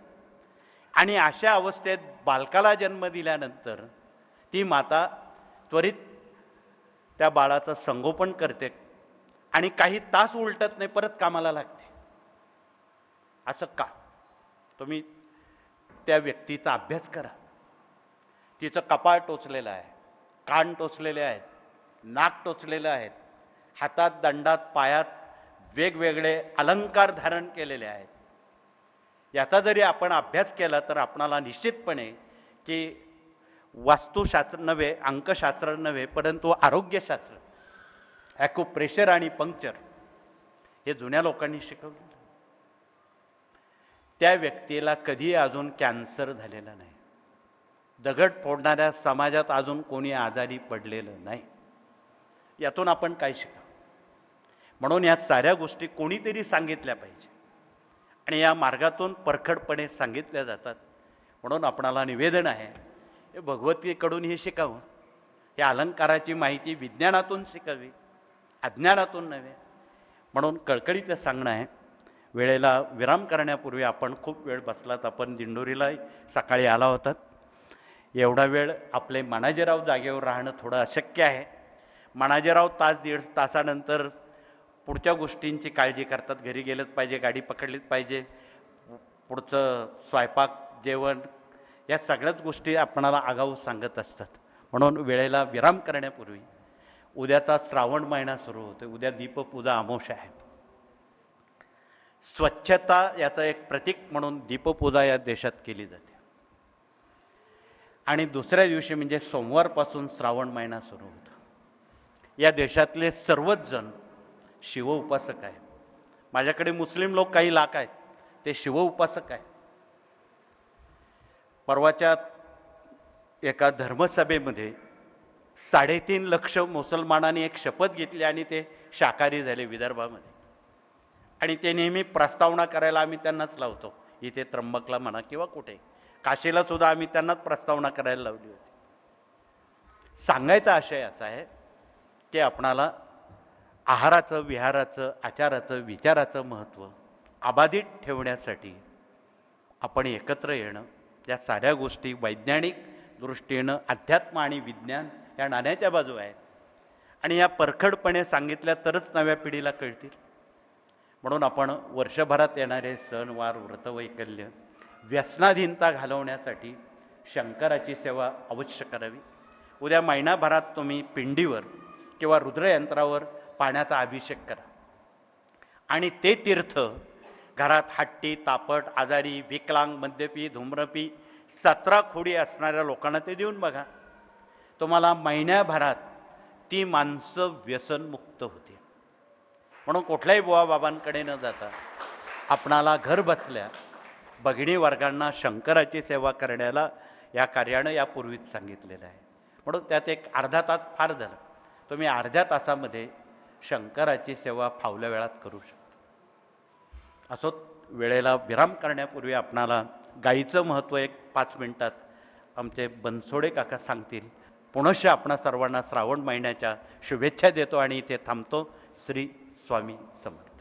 Speaker 2: आणि अशा अवस्थेत बालकाला जन्म दिल्यानंतर ती माता त्वरित त्या बाळाचं संगोपन करते आणि काही तास उलटत नाही, परत कामाला लागते. असं का? तुम्ही त्या व्यक्तीचा अभ्यास करा. तिचं कपाळ टोचलेलं आहे, कान टोचलेले आहेत, नाक टोचलेलं आहेत, हातात दंडात पायात वेगवेगळे अलंकार धारण केलेले आहेत. याचा जरी आपण अभ्यास केला तर आपणाला निश्चितपणे की वास्तुशास्त्र नव्हे, अंकशास्त्र नव्हे, परंतु आरोग्यशास्त्र, ॲक्युप्रेशर आणि पंक्चर हे जुन्या लोकांनी शिकवलं. त्या व्यक्तीला कधी अजून कॅन्सर झालेला नाही. दगड फोडणाऱ्या समाजात अजून कोणी आजारी पडलेलं नाही. यातून आपण काय शिका? म्हणून या साऱ्या गोष्टी कोणीतरी सांगितल्या पाहिजे आणि या मार्गातून परखडपणे सांगितल्या जातात. म्हणून आपणाला निवेदन आहे, हे भगवद्गीतेकडून हे शिकावं. या अलंकाराची माहिती विज्ञानातून शिकावी, अज्ञानातून नव्हे. म्हणून कळकळीचं सांगणं आहे. वेळेला विराम करण्यापूर्वी आपण खूप वेळ बसलात. आपण दिंडोरीला सकाळी आला होतात. एवढा वेळ आपले मानाजीराव जागेवर राहणं थोडं अशक्य आहे. मानाजीराव तास दीड तासानंतर पुढच्या गोष्टींची काळजी करतात. घरी गेलंच पाहिजे, गाडी पकडलीच पाहिजे, पुढचं स्वयंपाक, जेवण, या सगळ्याच गोष्टी आपणाला आगाऊ सांगत असतात. म्हणून वेळेला विराम करण्यापूर्वी उद्याचा श्रावण महिना सुरू होतो. उद्या दीपपूजा अमावस्या आहे. स्वच्छता याचं एक प्रतीक म्हणून दीपपूजा या देशात केली जाते. आणि दुसऱ्या दिवशी म्हणजे सोमवारपासून श्रावण महिना सुरू होतो. या देशातले सर्वच जण शिव उपासक आहेत. माझ्याकडे मुस्लिम लोक काही लाख आहेत, ते शिव उपासक आहेत. परवाच्या एका धर्मसभेमध्ये 3.5 लाख मुसलमानांनी एक शपथ घेतली आणि ते शाकाहारी झाले विदर्भामध्ये. आणि ते नेहमी प्रस्तावना करायला आम्ही त्यांनाच लावतो. इथे त्र्यंबकला म्हणा किंवा कुठे, काशीला सुद्धा आम्ही त्यांनाच प्रस्तावना करायला लावली होती. सांगायचा आशय असा आहे की आपणाला आहाराचं, विहाराचं, आचाराचं, विचाराचं महत्त्व अबाधित ठेवण्यासाठी आपण एकत्र येणं. या साऱ्या गोष्टी वैज्ञानिक दृष्टीनं अध्यात्म आणि विज्ञान या नाण्याच्या बाजू आहेत आणि या परखडपणे सांगितल्या तरच नव्या पिढीला कळतील. म्हणून आपण वर्षभरात येणारे सणवार, व्रतवैकल्य, व्यसनाधीनता घालवण्यासाठी शंकराची सेवा अवश्य करावी. उद्या महिनाभरात तुम्ही पिंडीवर किंवा रुद्रयंत्रावर पाण्याचा अभिषेक करा आणि ते तीर्थ घरात हट्टी, तापट, आजारी, विकलांग, मद्यपी, धूम्रपी, 17 खोडी असणाऱ्या लोकांना ते देऊन बघा. तुम्हाला महिन्याभरात ती माणसं व्यसनमुक्त होतील. म्हणून कुठल्याही बुवा बाबांकडे न जाता आपणाला घर बसल्या भगिनी वर्गांना शंकराची सेवा करण्याला या कार्यानं यापूर्वीच सांगितलेलं आहे. म्हणून त्यात एक अर्धा तास फार झालं. तुम्ही अर्ध्या तासामध्ये शंकराची सेवा फावल्या वेळात करू शकता. असो, वेळेला विराम करण्यापूर्वी आपणाला गाईचं महत्त्व एक 5 मिनिटात आमचे बनसोडे काका सांगतील. पुनश्च आपणा सर्वांना श्रावण महिन्याच्या शुभेच्छा देतो आणि इथे थांबतो. श्री स्वामी समर्थ.